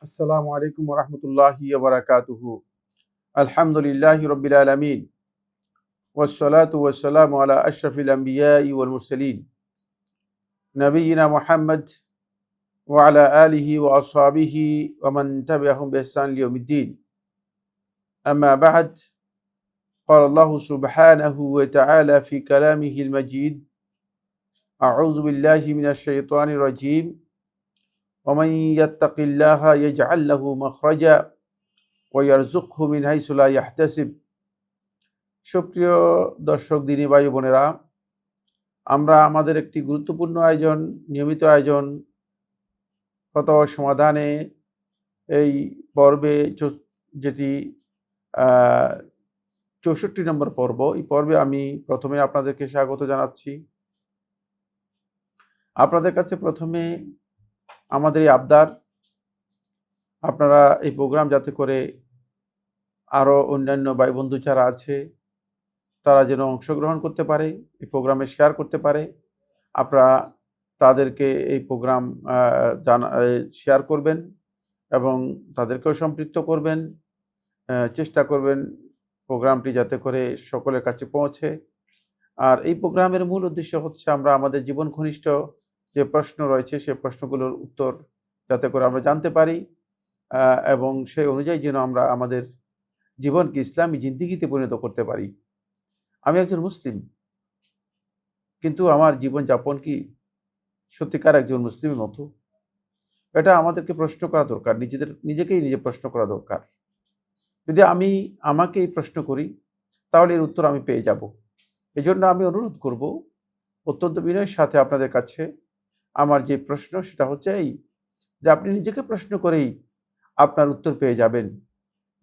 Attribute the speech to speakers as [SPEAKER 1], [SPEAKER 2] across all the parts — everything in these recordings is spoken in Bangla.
[SPEAKER 1] আসসালামু আলাইকুম ওয়া রাহমাতুল্লাহি ওয়া বারাকাতুহু। আলহামদুলিল্লাহি রাব্বিল আলামিন ওয়াসসালাতু ওয়াসসালামু আলা আশরাফিল আমবিয়াই ওয়াল মুরসালিন নবিয়িনা মুহাম্মদ ওয়া আলা আলিহি ওয়া আসহাবিহি ওয়া মান তাবিআহুম বিইহসান লিয়াউমিদ্দিন। আম্মা বা'দ। قال الله سبحانه وتعالى في كلامه المجيد: أعوذ بالله من الشيطان الرجيم ومن يتق الله يجعل له مخرجا ويرزقه من حيث لا يحتسب। সুপ্রিয় দর্শক দিনী ভাই বোনেরা, আমরা আমাদের একটি গুরুত্বপূর্ণ আয়োজন, নিয়মিত আয়োজন ফতোয়া সমাধানে এই পর্বে যেটি ৬৪ নম্বর পর্ব, এই পর্বে আমি প্রথমে আপনাদেরকে স্বাগত জানাচ্ছি। আপনাদের কাছে প্রথমে আমাদের এই আবদার, আপনারা এই প্রোগ্রাম যাতে করে আরও অন্যান্য ভাই বন্ধু যারা আছে তারা যেন অংশগ্রহণ করতে পারে, এই প্রোগ্রামে শেয়ার করতে পারে। আপনারা তাদেরকে এই প্রোগ্রাম শেয়ার করবেন এবং তাদেরকেও সম্পৃক্ত করবেন। চেষ্টা করবেন প্রোগ্রামটি যাতে করে সকলের কাছে পৌঁছে। আর এই প্রোগ্রামের মূল উদ্দেশ্য হচ্ছে আমরা আমাদের জীবন ঘনিষ্ঠ যে প্রশ্ন রয়েছে সে প্রশ্নগুলোর উত্তর যাতে করে আমরা জানতে পারি এবং সেই অনুযায়ী যেন আমরা আমাদের জীবনকে ইসলামী জিন্দেগিতে পরিণত করতে পারি। আমি একজন মুসলিম, কিন্তু আমার জীবনযাপন কি সত্যিকার একজন মুসলিমের মতো? এটা আমাদেরকে প্রশ্ন করা দরকার, নিজেকেই নিজে প্রশ্ন করা দরকার। যদি আমি আমাকে এই প্রশ্ন করি তাহলে এর উত্তর আমি পেয়ে যাব। এই জন্য আমি অনুরোধ করব অত্যন্ত বিনয়ের সাথে আপনাদের কাছে, আমার যে প্রশ্ন সেটা হচ্ছে এই যে আপনি নিজেকে প্রশ্ন করেই আপনার উত্তর পেয়ে যাবেন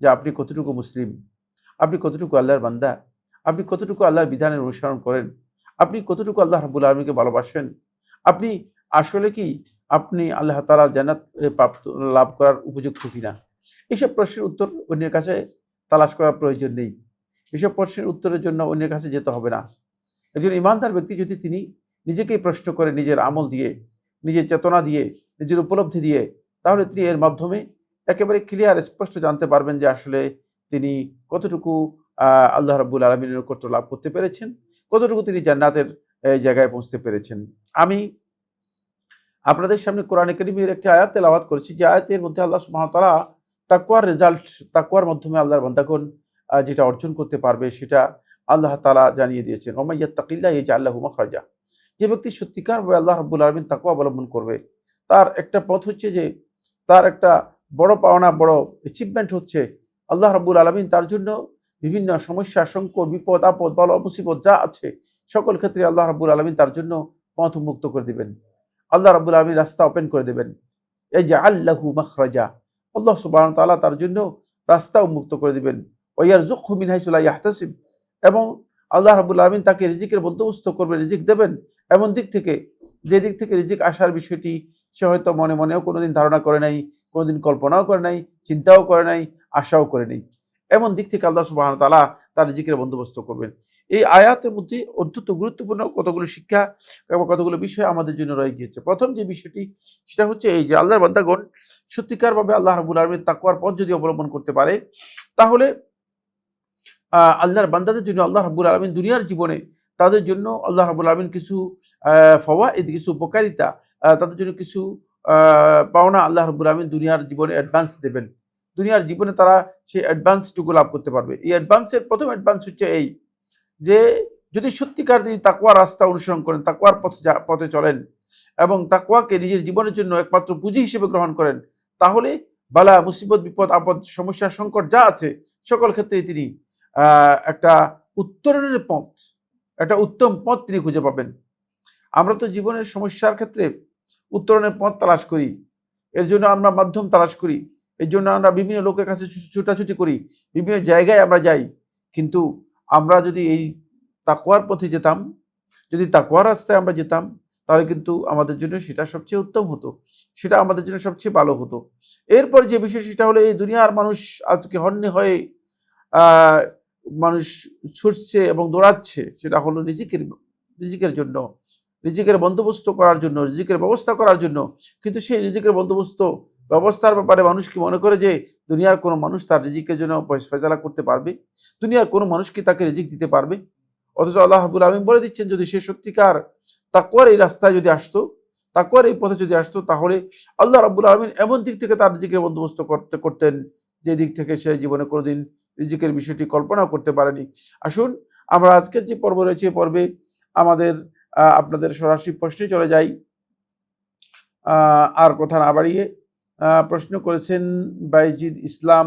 [SPEAKER 1] যে আপনি কতটুকু মুসলিম, আপনি কতটুকু আল্লাহর বান্দা, আপনি কতটুকু আল্লাহর বিধানের অনুসরণ করেন, আপনি কতটুকু আল্লাহ রাব্বুল আলামিনকে ভালোবাসেন, আপনি আসলে কি আপনি আল্লাহ তাআলার জান্নাত লাভ করার উপযুক্ত কিনা। এইসব প্রশ্নের উত্তর অন্যের কাছে তালাশ করার প্রয়োজন নেই। এসব প্রশ্নের উত্তরের জন্য অন্যের কাছে যেতে হবে না। একজন ইমানদার ব্যক্তি যদি তিনি নিজেকেই প্রশ্ন করে, নিজের আমল দিয়ে, নিজের চেতনা দিয়ে, নিজের উপলব্ধি দিয়ে, তাহলে তিনি এর মাধ্যমে একেবারে ক্লিয়ার স্পষ্ট জানতে পারবেন যে আসলে তিনি কতটুকু আল্লাহ রাব্বুল আলামিনের কর্তৃত্ব লাভ করতে পেরেছেন, কতটুকু তিনি জান্নাতের জায়গায় পৌঁছতে পেরেছেন। আমি আপনাদের সামনে কোরআনে কারীমের একটি আয়াত তেলাওয়াত করেছি, যে আয়াতের মধ্যে আল্লাহ সুবহানাহু ওয়া তাআলা তাকওয়ার রেজাল্ট, তাকওয়ার মাধ্যমে আল্লাহর বান্দাগণ যেটা অর্জন করতে পারবে সেটা আল্লাহ তাআলা জানিয়ে দিয়েছেন। ওয়া মান ইয়াত্তাকিল্লাহ ইয়াজআল লাহু মাখরাজা। যে ব্যক্তি সত্যিকারভাবে আল্লাহ রাব্বুল আলামিন তাকওয়া অবলম্বন করবে, তার একটা পথ হচ্ছে যে, তার একটা বড় পাওনা, বড় অ্যাচিভমেন্ট হচ্ছে আল্লাহ রাব্বুল আলামিন তার জন্য বিভিন্ন সমস্যা, সংকট, বিপদ, আপদ, বালা, মুসিবত যা আছে সকল ক্ষেত্রে আল্লাহ রাব্বুল আলামিন তার জন্য পথ উন্মুক্ত করে দিবেন। আল্লাহ রাব্বুল আলামিন রাস্তা ওপেন করে দেবেন। ইয়াজআল লাহু মাখরাজা। আল্লাহ সুবহানাহু ওয়া তাআলা তার জন্য রাস্তা উন্মুক্ত করে দিবেন। ওয়া ইয়ারযুকহু মিন হাইসু লা ইয়াহতাসিব। এবং আল্লাহ রাব্বুল আলামিন তাকে রিজিকের বন্দোবস্ত করবেন, রিজিক দেবেন এমন দিক থেকে, যে দিক থেকে রিজিক আসার বিষয়টি সে হয়তো মনে মনেও কোনোদিন ধারণা করে নাই, কোনোদিন কল্পনাও করে নাই, চিন্তাও করে নাই, আশাও করে নাই। এমন দিক থেকে আল্লাহ সুবহানাহু ওয়া তাআলা তার রিজিকের বন্দোবস্ত করবেন। এই আয়াতের মধ্যে অত্যন্ত গুরুত্বপূর্ণ কতগুলো শিক্ষা এবং কতগুলো বিষয় আমাদের জন্য রয়ে গিয়েছে। প্রথম যে বিষয়টি সেটা হচ্ছে এই যে আল্লাহর বান্দাগণ সত্যিকারভাবে আল্লাহ রাব্বুল আলামিনের তাকওয়ার পথ যদি অবলম্বন করতে পারে, তাহলে আল্লাহর বান্দাদের জন্য আল্লাহ রাব্বুল আলামিন দুনিয়ার জীবনে তাদের জন্য আল্লাহ রাব্বুল আলামিন কিছু ফাওয়াইদ, কিছু উপকারিতা, তাদের জন্য কিছু পাওনা আল্লাহ রাব্বুল আলামিন দুনিয়ার জীবনে অ্যাডভান্স দেবেন। দুনিয়ার জীবনে তারা সেই অ্যাডভান্সটুকু লাভ করতে পারবে। এই অ্যাডভান্সের প্রথম অ্যাডভান্স হচ্ছে এই যে, যদি সত্যিকার তিনি তাকওয়ার রাস্তা অনুসরণ করেন, তাকওয়ার পথে চলেন এবং তাকওয়াকে নিজের জীবনের জন্য একমাত্র পুঁজি হিসেবে গ্রহণ করেন, তাহলে বালা, মুসিবত, বিপদ, আপদ, সমস্যা, সংকট যা আছে সকল ক্ষেত্রেই তিনি একটা উত্তরণের পথ, একটা উত্তম পথ তিনি খুঁজে পাবেন। আমরা তো জীবনের সমস্যার ক্ষেত্রে উত্তরণের পথ তালাশ করি, এর জন্য আমরা মাধ্যম তালাশ করি, এর জন্য আমরা বিভিন্ন লোকের কাছে ছুটাছুটি করি, বিভিন্ন জায়গায় আমরা যাই। কিন্তু আমরা যদি এই তাকওয়ার পথে যেতাম, যদি তাকওয়ার রাস্তায় আমরা যেতাম, তাহলে কিন্তু আমাদের জন্য সেটা সবচেয়ে উত্তম হতো, সেটা আমাদের জন্য সবচেয়ে ভালো হতো। এরপর যে বিষয় সেটা হলো, এই দুনিয়ার মানুষ আজকে হন্যে হয়ে মানুষ ছুটছে এবং দৌড়াচ্ছে, সেটা হলো রিজিকের জন্য, রিজিকের বন্দোবস্ত করার জন্য, রিজিকের ব্যবস্থা করার জন্য। কিন্তু সেই রিজিকের বন্দোবস্ত ব্যবস্থার ব্যাপারে মানুষ কি মনে করে যে দুনিয়ার কোনো মানুষ তার রিজিকের জন্য ফয়সালা করতে পারবে? দুনিয়ার কোনো মানুষ কি তাকে রিজিক দিতে পারবে? অথচ আল্লাহ রাব্বুল আলামিন বলে দিচ্ছেন, যদি সে সত্যিকার তাকওয়ার এই রাস্তায় যদি আসতো, তাকওয়ার এই পথে যদি আসতো, তাহলে আল্লাহ রাব্বুল আলামিন এমন দিক থেকে তার রিজিকের বন্দোবস্ত করতেন যে দিক থেকে সে জীবনে কোনোদিন রিজিকের বিষয়টি কল্পনাও করতে পারেনি। আসুন আমরা আজকের যে পর্ব রয়েছে, পর্বে আমাদের আপনাদের সরাসরি প্রশ্নে চলে যাই। আর কথা না বাড়িয়ে প্রশ্ন করেছেন বাইজিদ ইসলাম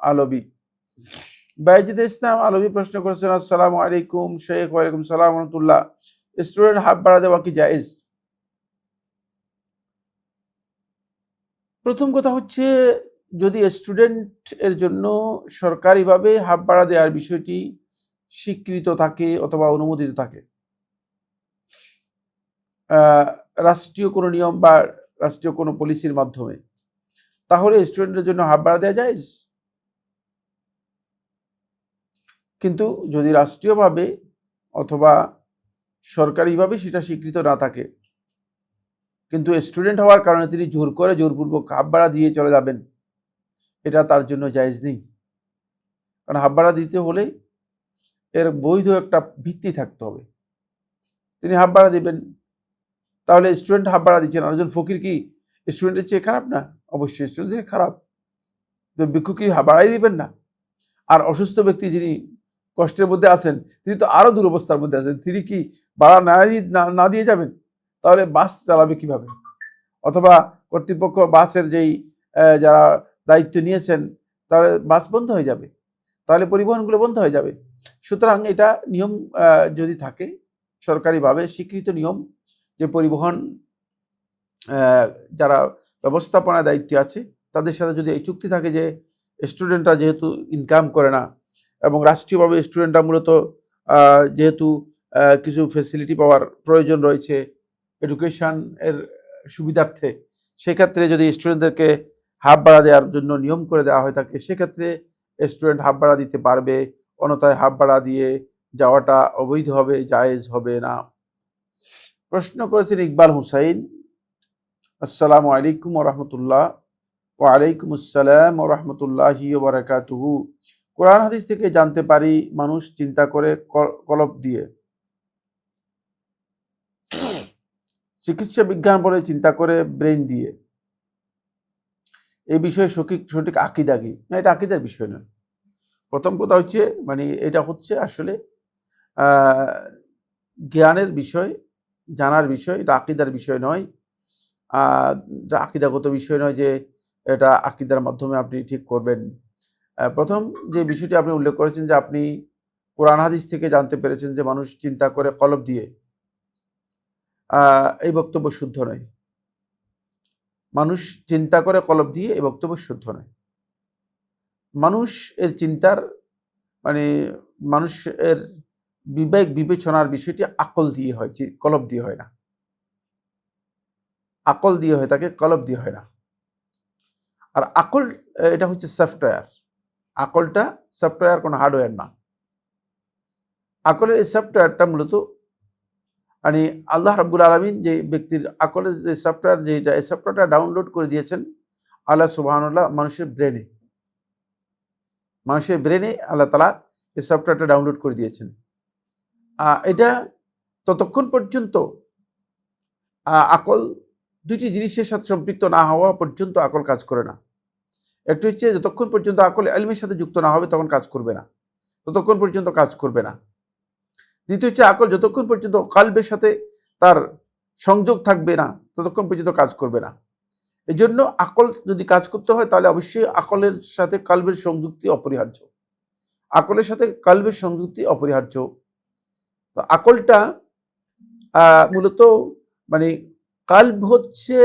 [SPEAKER 1] আলবী। বাইজিদ ইসলাম আলবী প্রশ্ন করেছেন, আসসালামু আলাইকুম শেখ। ওয়ালাইকুম সালাম রহমতুল্লাহ। স্টুডেন্ট হাফ ভাড়া দেওয়া কি জায়েজ? প্রথম কথা হচ্ছে, যদি স্টুডেন্ট এর জন্য সরকারিভাবে হাফ ভাড়া দেওয়ার বিষয়টি স্বীকৃত থাকে অথবা অনুমোদিত থাকে, রাষ্ট্রীয় কোনো নিয়ম বা রাষ্ট্রীয় কোনো পলিসির মাধ্যমে, তাহলে স্টুডেন্টের জন্য হাফ ভাড়া দেওয়া যায়। কিন্তু যদি রাষ্ট্রীয়ভাবে অথবা সরকারিভাবে সেটা স্বীকৃত না থাকে, কিন্তু স্টুডেন্ট হওয়ার কারণে তিনি জোরপূর্বক হাফ ভাড়া দিয়ে চলে যাবেন, এটা তার জন্য জায়েজ নেই। কারণ হাফ ভাড়া দিতে হলে এর বৈধ একটা ভিত্তি থাকতে হবে। তিনি হাফ ভাড়া দিবেন, তাহলে স্টুডেন্ট হাফ ভাড়া দিচ্ছেন, আর একজন ফকির কি স্টুডেন্টের চেয়ে খারাপ না? অবশ্যই স্টুডেন্টের চেয়ে খারাপ। ভিক্ষু কি হাফ ভাড়াই দিবেন না? আর অসুস্থ ব্যক্তি যিনি কষ্টের মধ্যে আছেন, তিনি তো আরো দুরবস্থার মধ্যে আছেন, তিনি কি ভাড়া না দিয়ে যাবেন? তাহলে বাস চালাবে কিভাবে? অথবা কর্তৃপক্ষ বাসের যেই যারা দায়িত্ব নিয়েছেন, তাহলে বাস বন্ধ হয়ে যাবে, তাহলে পরিবহনগুলো বন্ধ হয়ে যাবে। সুতরাং এটা নিয়ম যদি থাকে, সরকারিভাবে স্বীকৃত নিয়ম, যে পরিবহন যারা ব্যবস্থাপনার দায়িত্বে আছে তাদের সাথে যদি এই চুক্তি থাকে যে স্টুডেন্টরা যেহেতু ইনকাম করে না, এবং রাষ্ট্রীয়ভাবে স্টুডেন্টরা মূলত যেহেতু কিছু ফেসিলিটি পাওয়ার প্রয়োজন রয়েছে এডুকেশন এর সুবিধার্থে, সেক্ষেত্রে যদি স্টুডেন্টদেরকে হাফ ভাড়া দেওয়ার জন্য নিয়ম করে দেওয়া হয়ে থাকে, সেক্ষেত্রে স্টুডেন্ট হাফ ভাড়া দিতে পারবে। অন্যথায় হাফ ভাড়া দিয়ে যাওয়াটা অবৈধ হবে, জায়েজ হবে না। প্রশ্ন করেছেন ইকবাল হুসাইন, আসসালামু আলাইকুম ওরহমতুল্লাহ। ওয়ালাইকুম আসসালাম ওরহমতুল্লাহি ওয়া বারাকাতুহু। কোরআন হাদিস থেকে জানতে পারি মানুষ চিন্তা করে কলব দিয়ে, চিকিৎসা বিজ্ঞান বলে চিন্তা করে ব্রেন দিয়ে। এই বিষয়ে সঠিক আকীদা কি? না, এটা আকীদার বিষয় নয়। প্রথম কথা হচ্ছে, মানে এটা হচ্ছে আসলে জ্ঞানের বিষয়, জানার বিষয়, এটা আকীদার বিষয় নয়। এটা আকীদাগত বিষয় নয় যে এটা আকীদার মাধ্যমে আপনি ঠিক করবেন। প্রথম যে বিষয়টি আপনি উল্লেখ করেছেন যে আপনি কোরআন হাদিস থেকে জানতে পেরেছেন যে মানুষ চিন্তা করে কলব দিয়ে, এই বক্তব্য শুদ্ধ নয়। মানুষ চিন্তা করে কলব দিয়ে এই বক্তব্য শুদ্ধ নয়। মানুষ এর চিন্তার মানে মানুষের বিবেক বিবেচনার বিষয়টি আকল দিয়ে হয়, কলব দিয়ে হয় না। আকল দিয়ে হয় থাকে, কলব দিয়ে হয় না। আর আকল এটা হচ্ছে সফটওয়্যার। আকলটা সফটওয়্যার, কোনো হার্ডওয়্যার না। আকলের এই সফটওয়্যারটা মূলত মানে আল্লাহ রাব্বুল আলামিন যে ব্যক্তির আকলের যে সফটওয়্যার, যেটা এই সফটওয়্যারটা ডাউনলোড করে দিয়েছেন আল্লাহ সুবহানাল্লাহ মানুষের ব্রেনে আল্লাহ তাআলা এই সফটওয়্যারটা ডাউনলোড করে দিয়েছেন। এটা ততক্ষণ পর্যন্ত আকল দুটি জিনিসের সাথে সম্পৃক্ত না হওয়া পর্যন্ত আকল কাজ করে না। একটি হচ্ছে যতক্ষণ পর্যন্ত আকল ইলমের সাথে যুক্ত না হবে তখন কাজ করবে না, ততক্ষণ পর্যন্ত কাজ করবে না। দ্বিতীয় হচ্ছে আকল যতক্ষণ পর্যন্ত কালবের সাথে তার সংযোগ থাকবে না ততক্ষণ পর্যন্ত কাজ করবে না। এই জন্য আকল যদি কাজ করতে হয় তাহলে অবশ্যই আকলের সাথে কালবের সংযুক্তি অপরিহার্য। আকলের সাথে কালবের সংযুক্তি অপরিহার্য। তো আকলটা মূলত মানে কালব হচ্ছে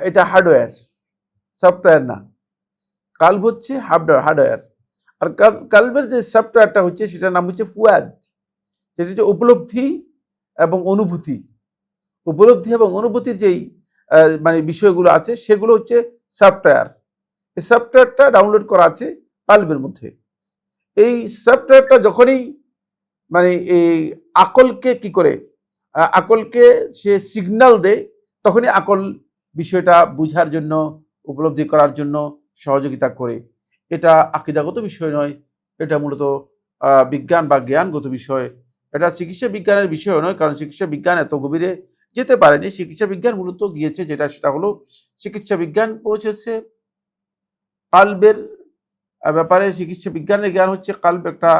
[SPEAKER 1] এটা হার্ডওয়্যার, সফটওয়্যার না। কালব হচ্ছে হার্ডওয়্যার। আর কালবের যে সফটওয়্যারটা হচ্ছে সেটার নাম হচ্ছে ফুয়াদ, যেটা হচ্ছে উপলব্ধি এবং অনুভূতি। উপলব্ধি এবং অনুভূতির যেই মানে বিষয়গুলো আছে সেগুলো হচ্ছে সফটওয়্যার। এই সফটওয়্যারটা ডাউনলোড করা আছে কালবের মধ্যে। এই সফটওয়্যারটা যখনই মানে এই আকলকে কি করে, আকলকে সে সিগন্যাল দেয়, তখনই আকল বিষয়টা বুঝার জন্য উপলব্ধি করার জন্য সহযোগিতা করে। এটা আকীদাগত বিষয় নয়, এটা মূলত বিজ্ঞান বা জ্ঞানগত বিষয়। এটা চিকিৎসা বিজ্ঞানের বিষয় নয়, কারণ চিকিৎসা বিজ্ঞান এত গভীরে যেতে পারেনি। চিকিৎসা বিজ্ঞান মূলত গিয়েছে সেটা হলো চিকিৎসা বিজ্ঞান পৌঁছেছে কালবের ব্যাপারে। চিকিৎসা বিজ্ঞানের জ্ঞান হচ্ছে কালব একটা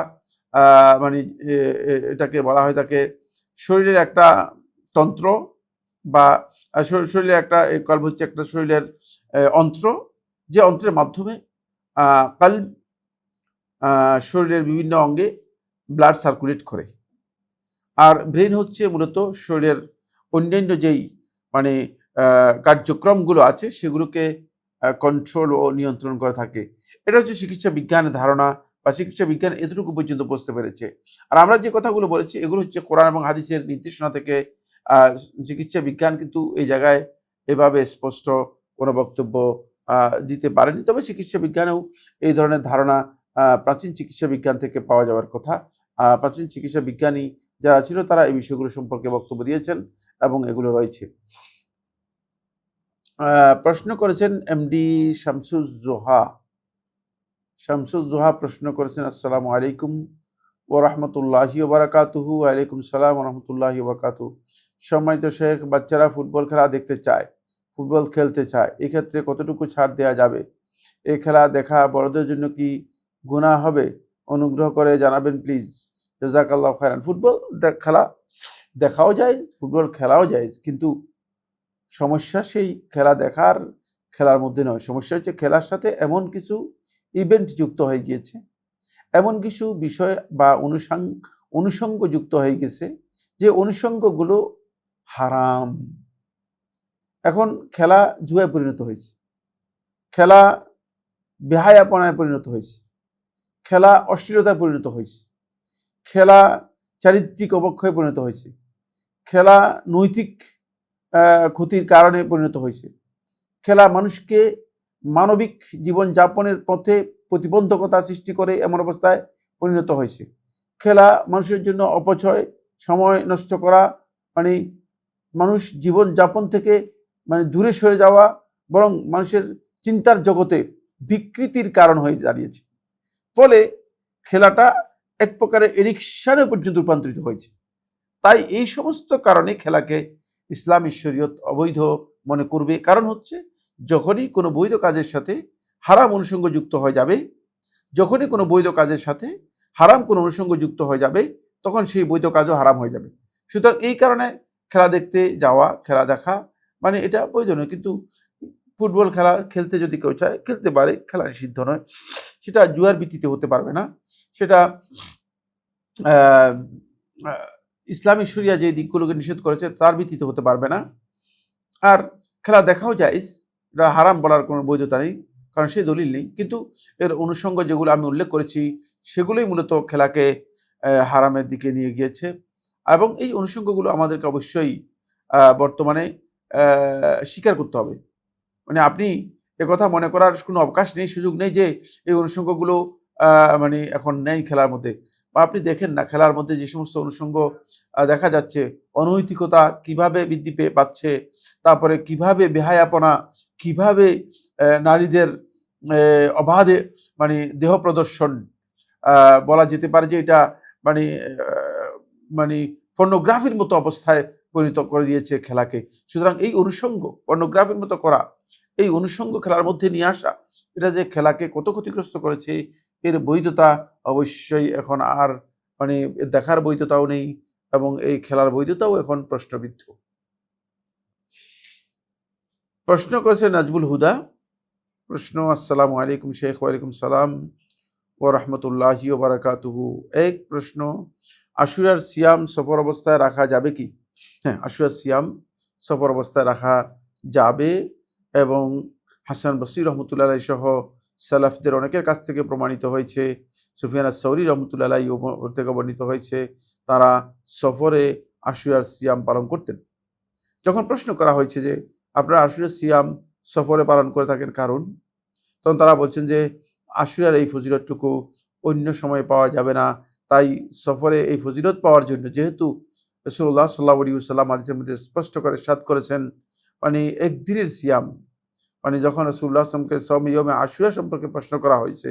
[SPEAKER 1] মানে এটাকে বলা হয় তাকে শরীরের একটা তন্ত্র বা শরীরের একটা কালব হচ্ছে একটা শরীরের অন্ত্র, যে অন্ত্রের মাধ্যমে কালব শরীরের বিভিন্ন অঙ্গে ব্লাড সার্কুলেট করে। আর ব্রেন হচ্ছে মূলত শরীরের অন্যান্য যেই মানে কার্যক্রমগুলো আছে সেগুলোকে কন্ট্রোল ও নিয়ন্ত্রণ করে থাকে। এটা হচ্ছে চিকিৎসা বিজ্ঞানের ধারণা বা চিকিৎসা বিজ্ঞান এতটুকু পর্যন্ত বুঝতে পেরেছে। আর আমরা যে কথাগুলো বলেছি এগুলো হচ্ছে কোরআন এবং হাদিসের নির্দেশনা থেকে। চিকিৎসা বিজ্ঞান কিন্তু এই জায়গায় এভাবে স্পষ্ট কোনো বক্তব্য দিতে পারেনি। তবে চিকিৎসা বিজ্ঞানেও এই ধরনের ধারণা প্রাচীন চিকিৎসা বিজ্ঞান থেকে পাওয়া যাওয়ার কথা। প্রাচীন চিকিৎসা বিজ্ঞানী যারা ছিল তারা এই বিষয়গুলো সম্পর্কে বক্তব্য দিয়েছেন এবং এগুলো রয়েছে। প্রশ্ন করেছেন এমডি শামসুজ্জোহা প্রশ্ন করেছেন, আসসালামু আলাইকুম ওয়া রাহমাতুল্লাহি ওয়া বারাকাতুহু। ওয়া আলাইকুম সালাম ওয়া রাহমাতুল্লাহি ওয়া বারাকাতুহু। সম্মানিত শেখ, বাচ্চারা ফুটবল খেলা দেখতে চায়, ফুটবল খেলতে চায়, এক্ষেত্রে কতটুকু ছাড় দেওয়া যাবে? এই খেলা দেখা বড়দের জন্য কি গুনাহ হবে? অনুগ্রহ করে জানাবেন প্লিজ, জাযাকাল্লাহু খায়রান। ফুটবল খেলা দেখাও যায়, ফুটবল খেলাও যায়, কিন্তু সমস্যা সেই খেলা দেখার খেলার মধ্যে নয়। সমস্যা হচ্ছে খেলার সাথে এমন কিছু ইভেন্ট যুক্ত হয়ে গিয়েছে, এমন কিছু বিষয় বা অনুষঙ্গ যুক্ত হয়ে গেছে যে অনুষঙ্গগুলো হারাম। এখন খেলা জুয়ায় পরিণত হয়েছে, খেলা বেহায়াপনায় পরিণত হয়েছে, খেলা অশ্লীলতায় পরিণত হয়েছে, খেলা চারিত্রিক অবক্ষয়ে পরিণত হয়েছে, খেলা নৈতিক ক্ষতির কারণে পরিণত হয়েছে, খেলা মানুষকে মানবিক জীবনযাপনের পথে প্রতিবন্ধকতা সৃষ্টি করে এমন অবস্থায় পরিণত হয়েছে। খেলা মানুষের জন্য অপচয়, সময় নষ্ট করা, মানে মানুষ জীবনযাপন থেকে মানে দূরে সরে যাওয়া, বরং মানুষের চিন্তার জগতে বিকৃতির কারণ হয়ে দাঁড়িয়েছে। ফলে খেলাটা এক প্রকারের এডিকশনে পর্যন্ত রূপান্তরিত হয়েছে। তাই এই সমস্ত কারণে খেলাকে ইসলামী শরীয়ত অবৈধ মনে করবে। কারণ হচ্ছে যখনই কোনো বৈধ কাজের সাথে হারাম অনুষঙ্গ যুক্ত হয়ে যাবে, যখনই কোনো বৈধ কাজের সাথে হারাম কোনো অনুষঙ্গ যুক্ত হয়ে যাবে, তখন সেই বৈধ কাজও হারাম হয়ে যাবে। সুতরাং এই কারণে খেলা দেখতে যাওয়া, খেলা দেখা মানে এটা বৈধ নয়। কিন্তু ফুটবল খেলা খেলতে যদি কেউ চায় খেলতে পারে, খেলা নিষিদ্ধ নয়। সেটা জুয়ার ভিত্তিতে হতে পারবে না, সেটা ইসলামী শরিয়া যে দিকগুলোকে নিষেধ করেছে তার ভিত্তিতে হতে পারবে না। আর খেলা দেখাও জায়েজ, এটা হারাম বলার কোনো বৈধতা নেই, কারণ সেই দলিল নেই। কিন্তু এর অনুষঙ্গ যেগুলো আমি উল্লেখ করেছি সেগুলোই মূলত খেলাকে হারামের দিকে নিয়ে গিয়েছে। এবং এই অনুষঙ্গগুলো আমাদেরকে অবশ্যই বর্তমানে স্বীকার করতে হবে। মানে আপনি একথা মনে করার কোনো অবকাশ নেই, সুযোগ নেই যে এই অনুষঙ্গগুলো মানে এখন নেই খেলার মধ্যে। বা আপনি দেখেন না খেলার মধ্যে যে সমস্ত অনুষঙ্গ দেখা যাচ্ছে, অনৈতিকতা কিভাবে বৃদ্ধি পাচ্ছে, তারপরে কিভাবে বেহায়াপনা, কিভাবে নারীদের অবাধে মানে দেহ প্রদর্শন, বলা যেতে পারে যে এটা মানে মানে পর্নোগ্রাফির মতো অবস্থায় পরিণত করে দিয়েছে খেলাকে। সুতরাং এই অনুষঙ্গ পর্নোগ্রাফির মতো করা, এই অনুষঙ্গ খেলার মধ্যে নিয়ে আসা, এটা যে খেলাকে কত ক্ষতিগ্রস্ত করেছে, এর বৈধতা অবশ্যই এখন আর মানে দেখার বৈধতাও নেই এবং এই খেলার বৈধতাও এখন প্রশ্নবিদ্ধ। প্রশ্ন করেছে নাজবুল হুদা। প্রশ্ন, আসসালামু আলাইকুম শেখ। ওয়ালাইকুম সালাম ওয়া রাহমাতুল্লাহি ওয়া বারাকাতুহু। এক প্রশ্ন, আশুরার সিয়াম সফর অবস্থায় রাখা যাবে কি? হ্যাঁ, আশুরার সিয়াম সফর অবস্থায় রাখা যাবে এবং হাসান বসরি রহমতুল্লাহ আলাইহি সহ সালাফদের অনেকের কাছ থেকে প্রমাণিত হয়েছে, সুফিয়ান আস-সাউরি রহমতুল্লাহ আলাইহি থেকে বর্ণিত হয়েছে, তারা সফরে আশুরার সিয়াম পালন করতেন। যখন প্রশ্ন করা হয়েছে যে আপনারা আশুরার সিয়াম সফরে পালন করে থাকেন কারণ, তখন তারা বলছেন যে আশুরার এই ফজিলতটুকু অন্য সময়ে পাওয়া যাবে না, তাই সফরে এই ফজিলত পাওয়ার জন্য, যেহেতু রাসূলুল্লাহ সাল্লাল্লাহু আলাইহি ওয়াসাল্লাম হাদিসের মধ্যে স্পষ্ট করে ইরশাদ করেছেন মানে একদিনের সিয়াম, মানে যখন রাসূলুল্লাহ সাল্লাল্লাহু আলাইহি ওয়াসাল্লামকে সওম ইয়াউমে আশুরা সম্পর্কে প্রশ্ন করা হয়েছে,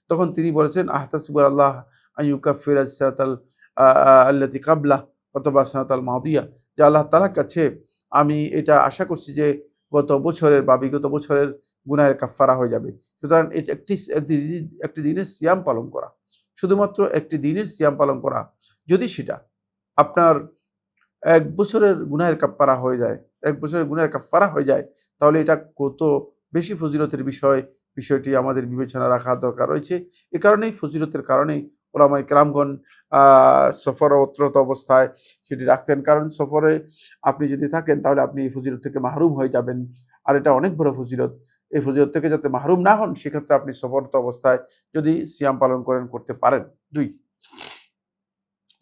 [SPEAKER 1] তখন তিনি বলেছেন আহতাসিবু আল্লাহ আন ইউকাফিরা সানাতাল আল্লাতী কাবলাহ অথবা সানাতাল মাদিয়া, যে আল্লাহ তাআলার কাছে আমি এটা আশা করছি যে গত বছরের বা বিগত বছরের গুনাহের কাফফারা হয়ে যাবে। সুতরাং এটা একটি দিনের সিয়াম পালন করা, শুধুমাত্র একটি দিনের সিয়াম পালন করা, যদি সেটা আপনার ১ বছরের গুনাহের কাফফারা হয়ে যায়, ১ বছরের গুনাহের কাফফারা হয়ে যায়, তাহলে এটা কত বেশি ফজিলতের বিষয়টি আমাদের বিবেচনা রাখা দরকার রয়েছে। এ কারণেই ফজিলতের কারণেই উলামায়ে কেরামগণ সফররত অবস্থায় সেটি রাখতেন। কারণ সফরে আপনি যদি থাকেন তাহলে আপনি এই ফজিলত থেকে মাহরুম হয়ে যাবেন। আর এটা অনেক বড় ফজিলত। এই ফজিলত থেকে যাতে মাহরুম না হন, সেক্ষেত্রে আপনি সফররত অবস্থায় যদি সিয়াম পালন করতে পারেন। ২,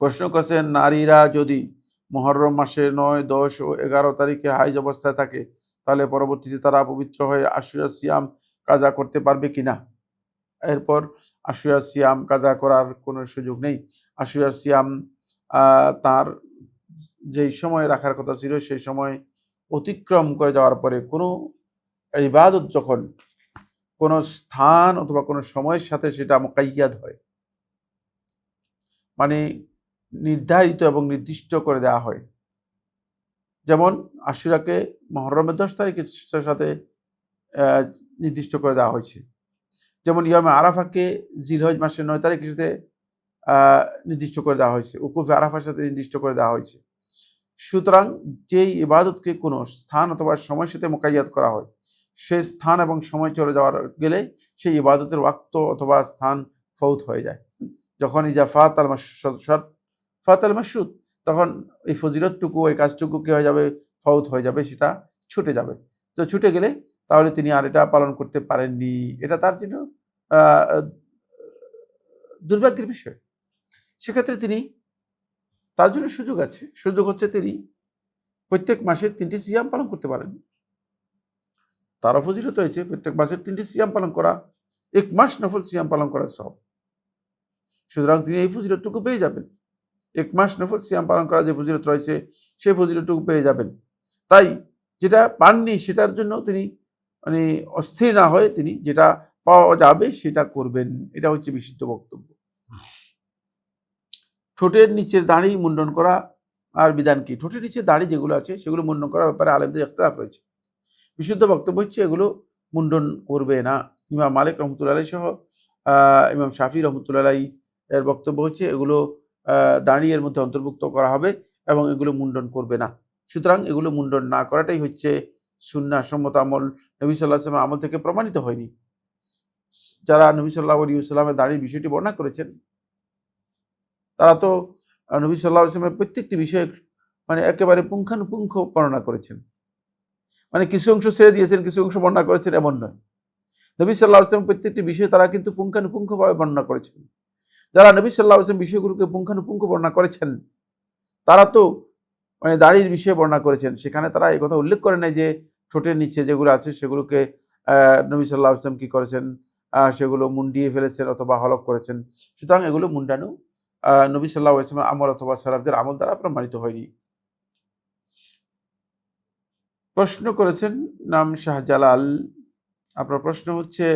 [SPEAKER 1] প্রশ্ন করেছেন নারীরা যদি মুহররম মাসে ৯, ১০ ও ১১ তারিখে হাইজ অবস্থায় থাকে, তাহলে পরবর্তীতে তারা পবিত্র হয়ে আশুরা সিয়াম কাজা করতে পারবে কিনা? এরপর আশুরা সিয়াম কাজা করার কোনো সুযোগ নেই। আশুরা সিয়াম তার যেই সময় রাখার কথা ছিল সেই সময় অতিক্রম করে যাওয়ার পরে কোনো ইবাদত যখন কোনো স্থান অথবা কোনো সময়ের সাথে সেটা মুকাইয়াদ হয়, মানে নির্ধারিত এবং নির্দিষ্ট করে দেওয়া হয়, যেমন আশুরাকে মুহররমের ১০ তারিখের সাথে নির্দিষ্ট করে দেওয়া হয়েছে, যেমন ইয়ামে আরাফাকে জিলহজ মাসের ৯ তারিখের সাথে নির্দিষ্ট করে দেওয়া হয়েছে, উকুফে আরাফার সাথে নির্দিষ্ট করে দেওয়া হয়েছে। সুতরাং যেই ইবাদতকে কোনো স্থান অথবা সময়ের সাথে মুকাইয়াদ করা হয়, সেই স্থান এবং সময় চলে যাওয়ার গেলে সেই ইবাদতের ওয়াক্ত অথবা স্থান ফৌত হয়ে যায়। যখন ইজা ফাত আল মাসুদ, তখন এই ফজিলতটুকু, এই কাজটুকু কি হয়ে যাবে? ফৌত হয়ে যাবে, সেটা ছুটে যাবে। তো ছুটে গেলে তাহলে তিনি আর এটা পালন করতে পারেননি, এটা তার জন্য দুর্ভাগ্যের বিষয়। সেক্ষেত্রে তার জন্য সুযোগ আছে। সুযোগ হচ্ছে তিনি প্রত্যেক মাসের ৩টি সিয়াম পালন করতে পারেন। তারও ফজিলত রয়েছে প্রত্যেক মাসের ৩টি সিয়াম পালন করা, ১ মাস নফল সিয়াম পালন করার সব। সুতরাং তিনি এই ফজিলতটুকু পেয়ে যাবেন। ১ মাস নফল সিয়াম পালন করা যে ফজিলত রয়েছে, সেই ফজিলতটুকু পেয়ে যাবেন। তাই যেটা পাননি সেটার জন্য তিনি মানে অস্থির না হয়ে তিনি যেটা পাওয়া যাবে সেটা করবেন, এটা হচ্ছে বিশুদ্ধ বক্তব্য। ঠোঁটের নিচের দাড়ি মুন্ডন করা আর বিধান কি? ঠোঁটের নিচের দাড়ি যেগুলো আছে সেগুলো মুন্ডন করার ব্যাপারে আলেমদের ইখতিলাফ রয়েছে। বিশুদ্ধ বক্তব্য হচ্ছে এগুলো মুন্ডন করবে না। ইমাম মালিক রহমতুল্লাহ আলাইহি সহ ইমাম শাফি রহমতুল্লাহ আলাইহি এর বক্তব্য হচ্ছে এগুলো দাড়ি এর মধ্যে অন্তর্ভুক্ত করা হবে এবং এগুলো মুন্ডন করবে না। সুতরাং এগুলো মুন্ডন না করাটাই হচ্ছে সুন্নাহ সম্মত আমল, নবী সাল্লাল্লাহু আলাইহি ওয়াসাল্লামের আমল থেকে প্রমাণিত হয়নি। যারা নবী সাল্লাল্লাহু আলাইহি ওয়াসাল্লামের দাড়ির বিষয়টি বর্ণনা করেছেন, তারা তো নবী সাল্লাল্লাহু আলাইহি ওয়াসাল্লামের প্রত্যেকটি বিষয় মানে একেবারে পুঙ্খানুপুঙ্খ বর্ণনা করেছেন। মানে কিছু অংশ ছেড়ে দিয়েছেন, কিছু অংশ বর্ণনা করেছেন, এমন নয়। নবী সাল্লাল্লাহু আলাইহি ওয়াসাল্লাম প্রত্যেকটি বিষয় তারা কিন্তু পুঙ্খানুপুঙ্খভাবে বর্ণনা করেছেন। যারা নবী সাল্লাল্লাহু আলাইহি ওয়াসাল্লাম বিষয়গুলোকে পুঙ্খানুপুঙ্খ বর্ণনা করেছেন, তারা তো মানে দাড়ির বিষয়ে বর্ণনা করেছেন। সেখানে তারা এই কথা উল্লেখ করে নাই যে ঠোঁটের নিচে যেগুলো আছে সেগুলোকে নবী সাল্লাল্লাহু আলাইহি ওয়াসাল্লাম কি করেছেন, সেগুলো মুন্ডিয়ে ফেলেছেন অথবা হলক করেছেন। সুতরাং এগুলো মুন্ডানো নবী সাল্লাল্লাহু আলাইহি ওয়াসাল্লামের আমল অথবা সাহাবাদের আমল দ্বারা প্রমাণিত হয়নি। প্রশ্ন করেছেন নাম শাহজালাল। আপনার প্রশ্ন হচ্ছে,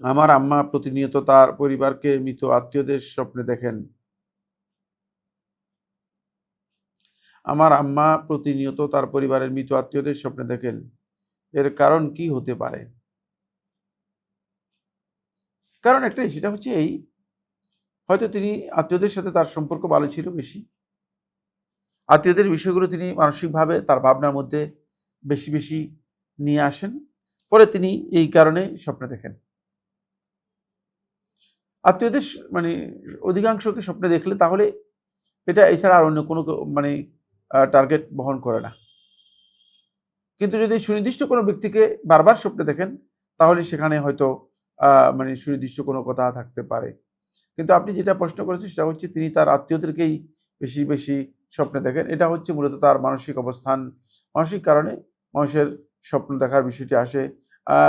[SPEAKER 1] আমার আম্মা প্রতিনিয়ত তার পরিবারকে মৃত আত্মীয়দের স্বপ্নে দেখেন। আমার আম্মা প্রতিনিয়ত তার পরিবারের মৃত আত্মীয়দের স্বপ্নে দেখেন, এর কারণ কি হতে পারে? কারণ একটাই, সেটা হচ্ছে এই, হয়তো তিনি আত্মীয়দের সাথে তার সম্পর্ক ভালো ছিল বেশি, আত্মীয়দের বিষয়গুলো তিনি মানসিকভাবে তার ভাবনার মধ্যে বেশি বেশি নিয়ে আসেন, পরে তিনি এই কারণে স্বপ্নে দেখেন। আত্মীয়দের মানে অধিকাংশকে স্বপ্নে দেখলে তাহলে এটা এছাড়া আর অন্য কোনো মানে টার্গেট বহন করে না। কিন্তু যদি সুনির্দিষ্ট কোনো ব্যক্তিকে বারবার স্বপ্নে দেখেন, তাহলে সেখানে হয়তো মানে সুনির্দিষ্ট কোনো কথা থাকতে পারে। কিন্তু আপনি যেটা প্রশ্ন করেছেন সেটা হচ্ছে তিনি তার আত্মীয়দেরকেই বেশি বেশি স্বপ্নে দেখেন। এটা হচ্ছে মূলত তার মানসিক অবস্থান, মানসিক কারণে মানুষের স্বপ্ন দেখার বিষয়টি আসে।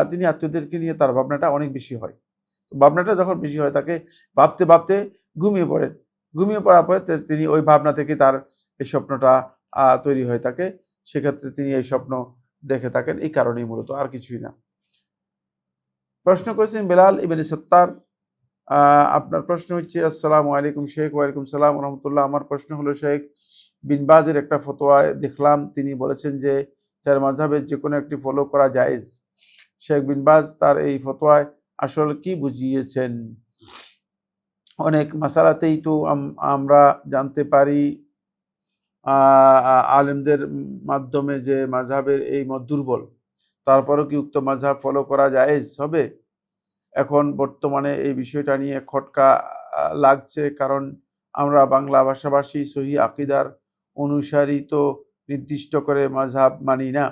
[SPEAKER 1] তিনি আত্মীয়দেরকে নিয়ে তার ভাবনাটা অনেক বেশি হয়। ভাবনাটা যখন বেশি হয়, তাকে ভাবতে ভাবতে ঘুমিয়ে পড়েন। ঘুমিয়ে পড়ার পরে তিনি ওই ভাবনা থেকে তার এই স্বপ্নটা তৈরি হয়ে থাকে। সেক্ষেত্রে তিনি এই স্বপ্ন দেখে থাকেন, এই কারণেই মূলত, আর কিছুই না। প্রশ্ন করেছেন বেলাল ইবনে সত্তার, আপনার প্রশ্ন হচ্ছে, আসসালামু আলাইকুম শেখ। ওয়ালাইকুম সালাম রহমতুল্লাহ। আমার প্রশ্ন হলো শেখ, বিন বাজের একটা ফতোয়ায় দেখলাম তিনি বলেছেন যে 4 মাযহাবের যে কোনো একটি ফলো করা জায়েজ। শেখ বিন বাজ তার এই ফতোয়ায় আসলে কি বুঝিয়েছেন? অনেক মাসালাতেই তো আমরা জানতে পারি আলেমদের মাধ্যমে যে মাযহাবের এই মত দুর্বল, তারপরেও কি উক্ত মাযহাব ফলো করা জায়েজ হবে? এখন বর্তমানে এই বিষয়টা নিয়ে খটকা লাগছে, কারণ আমরা বাংলা ভাষাভাষী সহি আকিদার অনুসারী, তো নির্দিষ্ট করে মাযহাব মানি না।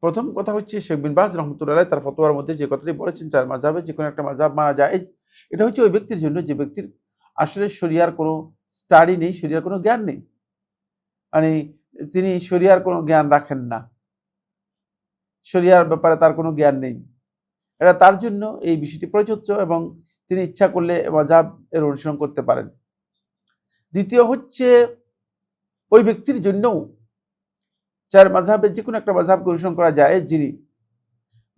[SPEAKER 1] প্রথম কথা হচ্ছে, শেখ বিন বাজ রহমতুল্লাহ তার ফতোয়ার মধ্যে যে কথাটি বলেছেন 4 মাযহাবে যে কোনো একটা মাযহাব মানা জায়েজ, এটা হচ্ছে ওই ব্যক্তির জন্য যে ব্যক্তির আসলে শরিয়ার কোনো স্টাডি নেই, শরিয়ার কোনো জ্ঞান নেই, মানে তিনি শরিয়ার কোনো জ্ঞান রাখেন না, শরিয়ার ব্যাপারে তার কোনো জ্ঞান নেই, এটা তার জন্য এই বিষয়টি প্রযোজ্য এবং তিনি ইচ্ছা করলে মাযহাব এর অনুসরণ করতে পারেন। দ্বিতীয় হচ্ছে, ওই ব্যক্তির জন্যও 4 মাযহাবের যে কোনো একটা মাযহাবকে অনুসরণ করা যায়, যিনি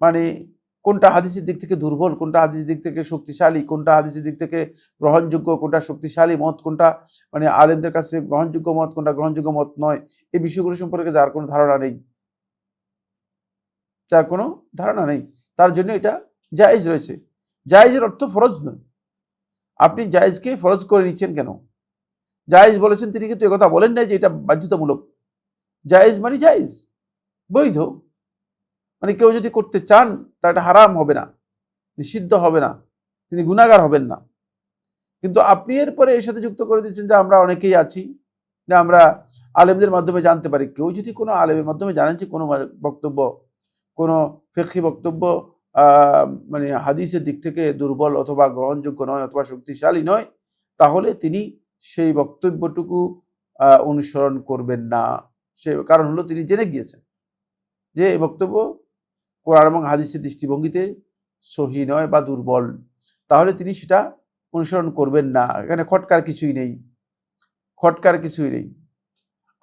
[SPEAKER 1] মানে কোনটা হাদিসের দিক থেকে দুর্বল, কোনটা হাদিসের দিক থেকে শক্তিশালী, কোনটা হাদিসের দিক থেকে গ্রহণযোগ্য, কোনটা শক্তিশালী মত, কোনটা মানে আলেমদের কাছে গ্রহণযোগ্য মত, কোনটা গ্রহণযোগ্য মত নয়, এই বিষয়গুলো সম্পর্কে যার কোনো ধারণা নেই, যার কোনো ধারণা নেই, তার জন্য এটা জায়েজ রয়েছে। জায়েজের অর্থ ফরজ নয়। আপনি জায়েজকে ফরজ করে নিচ্ছেন কেন? জায়েজ বলেছেন তিনি, কিন্তু একথা বলেন নাই যে এটা বাধ্যতামূলক। জায়েজ মানে জায়েজ, বৈধ, মানে কেউ যদি করতে চান তা এটা হারাম হবে না, নিষিদ্ধ হবে না, তিনি গুনাহগার হবেন না। কিন্তু আপনি এরপরে এর সাথে যুক্ত করে দিচ্ছেন যে আমরা অনেকেই আছি যে আমরা আলেমদের মাধ্যমে জানতে পারি। কেউ যদি কোনো আলেমের মাধ্যমে জানেন যে কোনো বক্তব্য, কোনো ফিকহি বক্তব্য মানে হাদিসের দিক থেকে দুর্বল অথবা গ্রহণযোগ্য নয় অথবা শক্তিশালী নয়, তাহলে তিনি সেই বক্তব্যটুকু অনুসরণ করবেন না। সে কারণ হলো তিনি জেনে গিয়েছেন যে এই বক্তব্য কোরআন এবং হাদিসের দৃষ্টিভঙ্গিতে সহি নয় বা দুর্বল, তাহলে তিনি সেটা অনুসরণ করবেন না। এখানে খটকার কিছুই নেই, খটকার কিছুই নেই।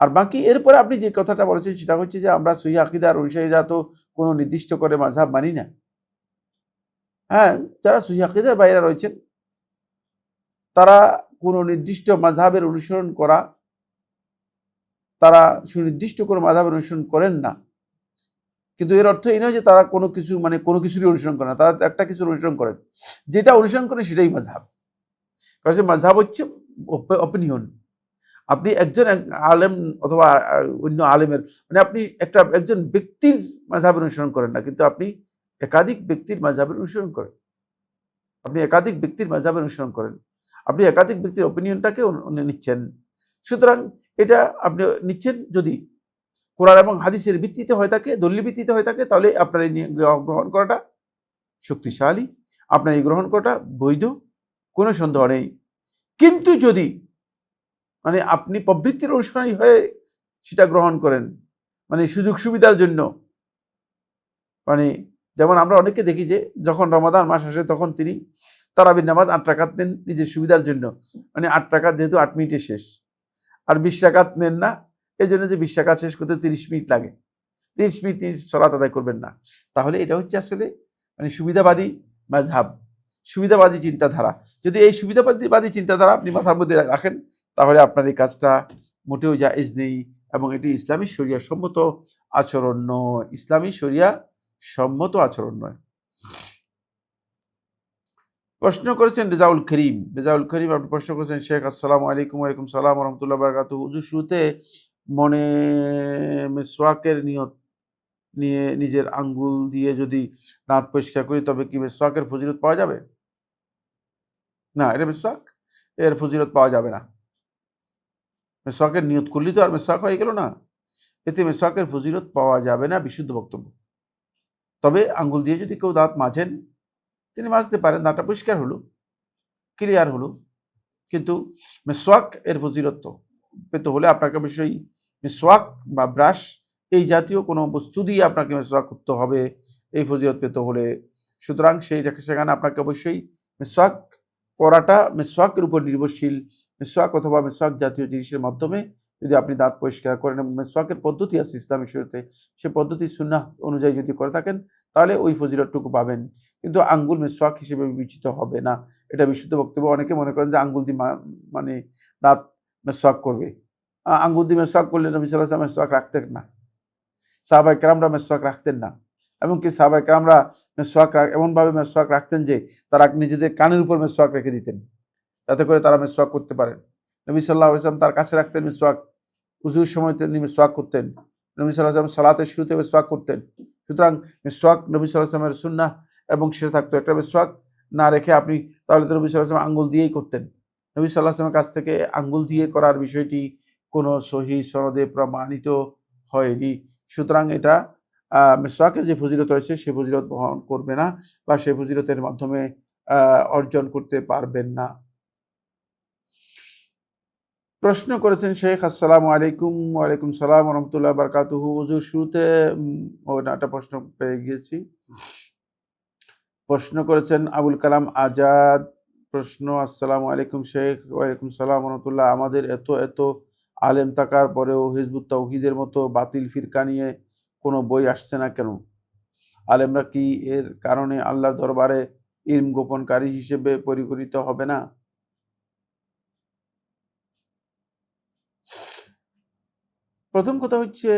[SPEAKER 1] আর বাকি এরপরে আপনি যে কথাটা বলেছেন সেটা হচ্ছে যে আমরা সহি আকীদার অনুসারীরা তো কোনো নির্দিষ্ট করে মাযহাব মানি না। হ্যাঁ, যারা সহি আকীদার বাইরে রয়েছেন তারা কোনো নির্দিষ্ট মাযহাবের অনুসরণ করা, তারা সুনির্দিষ্ট কোনো মাযহাবের অনুসরণ করেন না, কিন্তু এর অর্থ এই নয় যে তারা কোনো কিছু মানে কোনো কিছুরই অনুসরণ করে না। তারা একটা কিছুর অনুসরণ করেন, যেটা অনুসরণ করেন সেটাই মাযহাব। কারণ সে মাযহাব হচ্ছে অপিনিয়ন। আপনি একজন আলেম অথবা অন্য আলেমের মানে আপনি একজন ব্যক্তির মাযহাবের অনুসরণ করেন না, কিন্তু আপনি একাধিক ব্যক্তির মাযহাবের অনুসরণ করেন। আপনি একাধিক ব্যক্তির মাযহাবের অনুসরণ করেন, আপনি একাধিক ব্যক্তির অপিনিয়নটাকে নিচ্ছেন। সুতরাং এটা আপনি নিচ্ছেন যদি কোরআন এবং হাদিসের ভিত্তিতে হয়ে থাকে, দলিল ভিত্তিতে হয়ে থাকে, তাহলে আপনার এই গ্রহণ করাটা শক্তিশালী, আপনার এই গ্রহণ করাটা বৈধ, কোনো সন্দেহ নেই। কিন্তু যদি মানে আপনি প্রবৃত্তির অনুসারী হয়ে সেটা গ্রহণ করেন, মানে সুযোগ সুবিধার জন্য, মানে যেমন আমরা অনেকে দেখি যে যখন রমাদান মাস আসে তখন তিনি তারাবির নামাজ 8 রাকাত নেন নিজের সুবিধার জন্য, মানে 8 রাকাত যেহেতু 8 মিনিটে শেষ, আর 20 রাকাত নেন না, এই জন্য যে 20 রাকাত শেষ করতে 30 মিনিট লাগে, 30 মিনিট তিনি সালাত আদায় করবেন না। তাহলে এটা হচ্ছে আসলে মানে সুবিধাবাদী মাযহাব, সুবিধাবাদী চিন্তাধারা। যদি এই সুবিধাবাদী চিন্তাধারা আপনি মাথার মধ্যে রাখেন, তাহলে আপনার এই কাজটা মোটেও জায়েজ নেই এবং এটি ইসলামী শরিয়া সম্মত আচরণ নয়, ইসলামী শরিয়া সম্মত আচরণ নয়। প্রশ্ন করেছেন রেজাউল করিম। রেজাউল করিম আপনি প্রশ্ন করেছেন, শেখ আসসালামু আলাইকুম। ওয়ালাইকুম সালাম ওয়া রাহমাতুল্লাহি ওয়া বারাকাতুহু। হুজুর, শুরুতে মনে মিসওয়াকের নিয়ত নিয়ে নিজের আঙ্গুল দিয়ে যদি দাঁত পরিষ্কার করি তবে কি মিসওয়াকের ফজিলত পাওয়া যাবে? না, এটা মিসওয়াক, এর ফজিলত পাওয়া যাবে না। মিসওয়াকের নিয়ত করলেই তো আর মিসওয়াক হয়ে গেল না, এতে মিসওয়াকের ফজিলত পাওয়া যাবে না, বিশুদ্ধ বক্তব্য। তবে আঙ্গুল দিয়ে যদি কেউ দাঁত মাজেন তিনি মাজতে পারেন, দাঁতটা পরিষ্কার হলো, ক্লিয়ার হলো, কিন্তু মিসওয়াক এর ফজিলত পেতে হলে আপনাকে অবশ্যই মিসওয়াক বা ব্রাশ এই জাতীয় কোনো বস্তু দিয়ে আপনাকে মিসওয়াক করতে হবে এই ফজিলত পেতে হলে। সুতরাং সেখানে আপনাকে অবশ্যই মিসওয়াক করাটা মিসওয়াকের উপর নির্ভরশীল। মিসওয়াক অথবা মিসওয়াক জাতীয় জিনিসের মাধ্যমে যদি আপনি দাঁত পরিষ্কার করেন এবং মেসওয়াকের পদ্ধতি আছে ইসলামী শরীয়তে, সে পদ্ধতি সুন্নাহ অনুযায়ী যদি করে থাকেন তাহলে ওই ফজিলতটুকু পাবেন। কিন্তু আঙ্গুল মেসওয়াক হিসেবে বিবেচিত হবে না, এটা বিশুদ্ধ বক্তব্য। অনেকে মনে করেন যে আঙ্গুল দিয়ে মানে দাঁত মেসওয়াক করবে। আঙ্গুল দিয়ে মেসওয়াক করলে নবী সাল্লাল্লাহু আলাইহি ওয়াসাল্লাম মেসওয়াক রাখতেন না, সাহাবায়ে কেরামরা মেসওয়াক রাখতেন না। এমনকি সাহাবায়ে কেরামরা মেসওয়াক এমনভাবে মেসওয়াক রাখতেন যে তারা নিজেদের কানের উপর মেসওয়াক রেখে দিতেন, যাতে করে তারা মেসওয়াক করতে পারেন। নবী সাল্লাল্লাহু আলাইহি ওয়াসাল্লাম তার কাছে রাখতেন মেসওয়াক, উযুর সময় তিনি মেসওয়াক করতেন, নবী সাল্লাল্লাহু আলাইহি ওয়াসাল্লাম সালাতের শুরুতে মেসওয়াক করতেন। সুতরাং মেসওয়াক নবী সাল্লাল্লাহু আলাইহি ওয়াসাল্লামের সুন্নাহ এবং সেটা থাকতো। একটা মেসওয়াক না রেখে আপনি তাহলে তো নবী সাল্লাল্লাহু আলাইহি ওয়াসাল্লাম আঙ্গুল দিয়েই করতেন। নবী সাল্লাল্লাহু আলাইহি ওয়াসাল্লামের কাছ থেকে আঙ্গুল দিয়ে করার বিষয়টি কোনো সহিহ সনদে প্রমাণিত হয়নি। সুতরাং এটা মেসওয়াকের যে ফজিলত রয়েছে সে ফজিলত বহন করবে না বা সেই ফজিলতের মাধ্যমে অর্জন করতে পারবেন না। প্রশ্ন করেছেন শেখ, আসসালামু আলাইকুম। ওয়ালাইকুম সালাম ওয়া রাহমাতুল্লাহি ওয়া বারাকাতুহু। হুজুর শুরুতে একটা প্রশ্ন পেয়ে গিয়েছি। প্রশ্ন করেছেন আবুল কালাম আজাদ। প্রশ্ন, আসসালামু আলাইকুম শেখ। ওয়ালাইকুম সালাম ওয়া রাহমাতুল্লাহ। আমাদের এত আলেম থাকার পরেও হিজবুত তাওহীদের মতো বাতিল ফিরকা নিয়ে কোনো বই আসছে না কেন? আলেমরা কি এর কারণে আল্লাহর দরবারে ইলম গোপনকারী হিসেবে পরিগণিত হবে না? প্রথম কথা হচ্ছে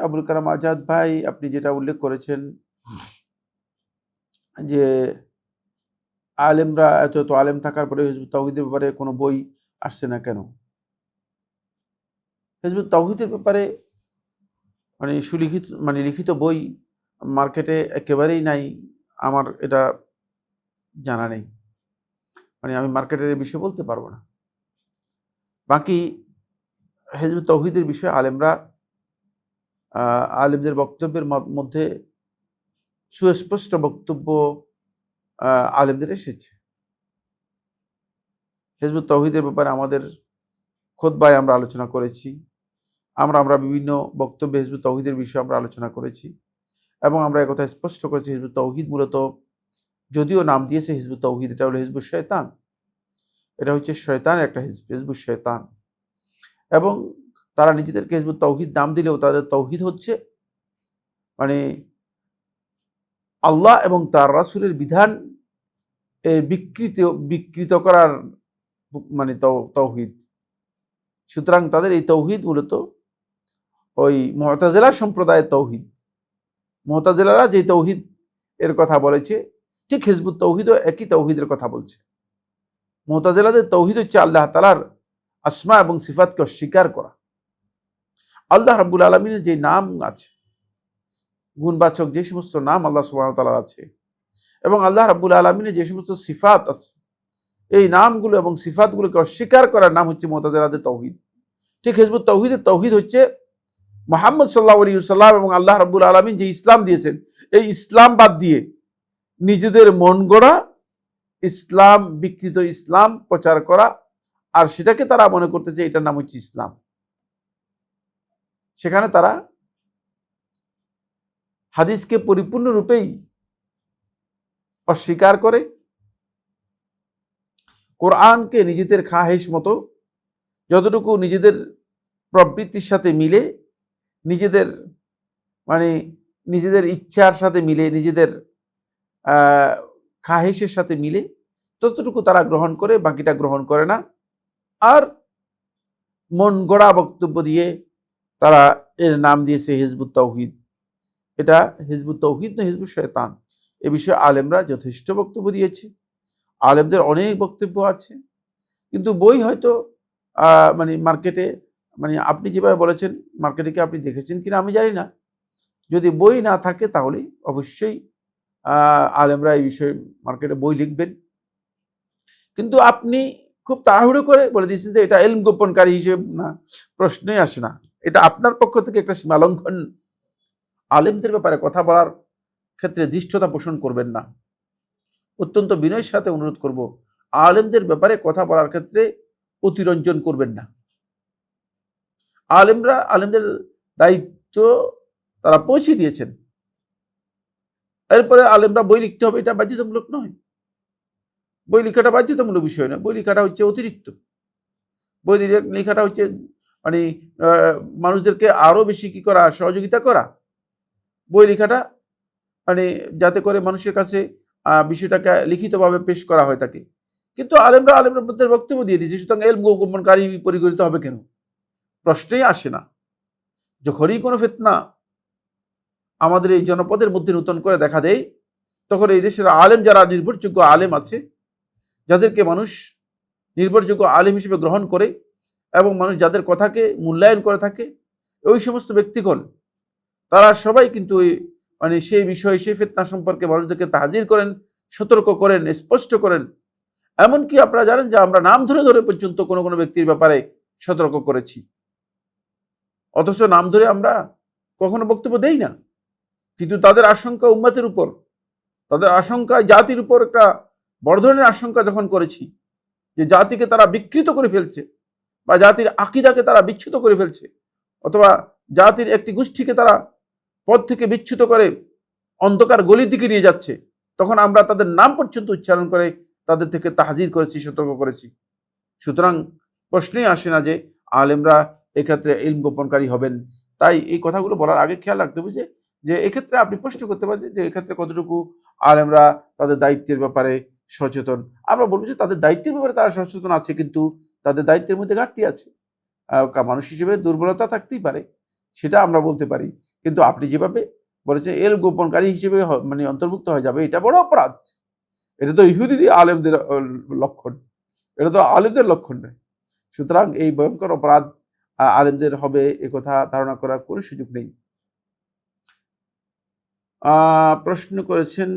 [SPEAKER 1] আবুল কালাম আজাদ ভাই, আপনি যেটা উল্লেখ করেছেন যে আলেমরা এত আলেম থাকার পরে হিজবুত তাওহীদের ব্যাপারে কোনো বই আসছে না কেন? হিজবুত তাওহীদের ব্যাপারে লিখিত বই মার্কেটে একেবারেই নাই, আমার এটা জানা নেই। আমি মার্কেটের এই বিষয়ে বলতে পারবো না। বাকি হিজবুত তাওহীদের বিষয়ে আলেমদের বক্তব্যের মধ্যে সুস্পষ্ট বক্তব্য আলেমদের এসেছে। হিজবুত তাওহীদের ব্যাপারে আমাদের খুতবায় আমরা আলোচনা করেছি, আমরা বিভিন্ন বক্তব্যে হিজবুত তাওহীদের বিষয়ে আমরা আলোচনা করেছি এবং আমরা একথা স্পষ্ট করেছি, হিজবুত তাওহীদ মূলত, যদিও নাম দিয়েছে হিজবুত তাওহীদ, এটা হলো হিজবুশ শয়তান। এটা হচ্ছে শয়তানের একটা হিজব, হিজবুশ শয়তান। এবং তারা নিজেদেরকে হিজবুত তাওহীদ নাম দিলেও তাদের তাওহীদ হচ্ছে আল্লাহ এবং তার রাসূলের বিধান বিকৃত করার তাওহীদ। সুতরাং তাদের এই তাওহীদ মূলত ওই মুতাজিলা সম্প্রদায়ের তাওহীদ। মুতাজিলারা যে তাওহীদ এর কথা বলেছে, ঠিক হিজবুত তাওহীদও একই তাওহীদের কথা বলছে। মুতাজিলাদের তাওহীদ হচ্ছে আল্লাহ তাআলার আসমা এবং সিফাতকে অস্বীকার করা। আল্লাহ রাব্বুল আলামিনের যে নাম আছে, গুণবাচক যে সমস্ত নাম আল্লাহ সুবহানাহু ওয়া তাআলার আছে এবং আল্লাহ রাব্বুল আলামিনের যে সমস্ত সিফাত আছে, এই নামগুলো এবং সিফাতগুলোকে অস্বীকার করার নাম হচ্ছে মুতাজিলাদের তাওহীদ। ঠিক হিজবুত তাওহীদের তাওহীদ হচ্ছে মুহাম্মদ সাল্লাল্লাহু আলাইহি ওয়াসাল্লাম এবং আল্লাহ রাব্বুল আলামিন যে ইসলাম দিয়েছেন, এই ইসলাম বাদ দিয়ে নিজেদের মন গড়া ইসলাম, বিকৃত ইসলাম প্রচার করা, আর সেটাকে তারা মনে করতেছে এটার নাম হচ্ছে ইসলাম। সেখানে তারা হাদিসকে পরিপূর্ণরূপেই অস্বীকার করে, কোরআনকে নিজেদের খাহেশ মতো যতটুকু নিজেদের প্রবৃত্তির সাথে মিলে, নিজেদের ইচ্ছার সাথে মিলে, নিজেদের খাহেশের সাথে মিলে ততটুকু তারা গ্রহণ করে, বাকিটা গ্রহণ করে না। আর মন গড়া বক্তব্য দিয়ে তারা এর নাম দিয়েছে হিজবুত তাওহীদ। এটা হিজবুত তাওহীদ না, হিজবুশ শয়তান। এ বিষয়ে আলেমরা যথেষ্ট বক্তব্য দিয়েছে, আলেমদের অনেক বক্তব্য আছে, কিন্তু বই হয়তো মার্কেটে, আপনি যেভাবে বলেছেন, মার্কেটে কি আপনি দেখেছেন কিনা আমি জানি না। যদি বই না থাকে তাহলে অবশ্যই আলেমরা এই বিষয়ে মার্কেটে বই লিখবেন। কিন্তু আপনি খুব তাড়াহুড়ো করে বলে দিয়েছেন যে এটা ইলম গোপনকারী হিসেবে না, প্রশ্নই আসে না। এটা আপনার পক্ষ থেকে একটা সীমালঙ্ঘন। আলেমদের ব্যাপারে কথা বলার ক্ষেত্রে ধৃষ্টতা পোষণ করবেন না। অত্যন্ত বিনয়ের সাথে অনুরোধ করব, আলেমদের ব্যাপারে কথা বলার ক্ষেত্রে অতিরঞ্জন করবেন না। আলেমদের দায়িত্ব তারা পৌঁছে দিয়েছেন, এরপরে আলেমরা বই লিখতে হবে এটা বাধ্যতামূলক নয়। বই লেখাটা বাধ্যতামূলক বিষয় নয়, বই লেখাটা হচ্ছে অতিরিক্ত। বই লেখাটা হচ্ছে মানে মানুষদেরকে আরো বেশি কি করা, সহযোগিতা করা, বই লেখাটা, মানে যাতে করে মানুষের কাছে বিষয়টাকে লিখিতভাবে পেশ করা হয় থাকে। কিন্তু আলেমরা বক্তব্য দিয়ে দিয়েছে, সুতরাং এলম গোপনকারী পরিগণিত হবে কেন? প্রশ্নই আসে না। যখনই কোনো ফিতনা আমাদের এই জনপদের মধ্যে নূতন করে দেখা দেয়, তখন এই দেশের আলেম, যারা নির্ভরযোগ্য আলেম আছে, যাদেরকে মানুষ নির্ভরযোগ্য আলেম হিসেবে গ্রহণ করে এবং মানুষ যাদের কথাকে মূল্যায়ন করে থাকে, ওই সমস্ত ব্যক্তিগণ তারা সবাই কিন্তু মানে সেই বিষয়ে, সেই ফিতনা সম্পর্কে মানুষদেরকে তাহজির করেন, সতর্ক করেন, স্পষ্ট করেন। এমনকি আপনারা জানেন যে আমরা নাম ধরে ধরে পর্যন্ত কোনো কোনো ব্যক্তির ব্যাপারে সতর্ক করেছি, অথচ নাম ধরে আমরা কখনো বক্তব্য দেই না। কিন্তু তাদের আশঙ্কা উম্মতের উপর, তাদের আশঙ্কা জাতির উপর একটা বড় ধরনের আশঙ্কা যখন করেছি, যে জাতিকে তারা বিকৃত করে ফেলছে, বা জাতির আকীদাকে তারা বিচ্যুত করে ফেলছে, অথবা জাতির একটি গোষ্ঠীকে তারা পথ থেকে বিচ্যুত করে অন্ধকার গলির দিকে নিয়ে যাচ্ছে, তখন আমরা তাদের নাম পর্যন্ত উচ্চারণ করে তাদের থেকে তাহজির করেছি, সতর্ক করেছি। সুতরাং প্রশ্নই আসে না যে আলেমরা এক্ষেত্রে ইলম গোপনকারী হবেন। তাই এই কথাগুলো বলার আগে খেয়াল রাখতে হবে যে এক্ষেত্রে আপনি প্রশ্ন করতে পারেন যে এক্ষেত্রে কতটুকু আলেমরা তাদের দায়িত্বের ব্যাপারে সচেতন। আমরা বলবো যে তাদের দায়িত্বের ব্যাপারে তারা সচেতন আছে, কিন্তু তাদের দায়িত্বের মধ্যে ঘাটতি আছে। মানুষ হিসেবে দুর্বলতা থাকতেই পারে, সেটা আমরা বলতে পারি। কিন্তু আপনি যেভাবে বলেছেন এল গোপনকারী হিসেবে মানে অন্তর্ভুক্ত হয়ে যাবে, এটা বড় অপরাধ। এটা তো ইহুদি আলেমদের লক্ষণ, এটা তো আলেমদের লক্ষণ নয়। সুতরাং এই ভয়ঙ্কর অপরাধ আলেমদের হবে, একথা ধারণা করার কোনো সুযোগ নেই। প্রশ্ন করেছেন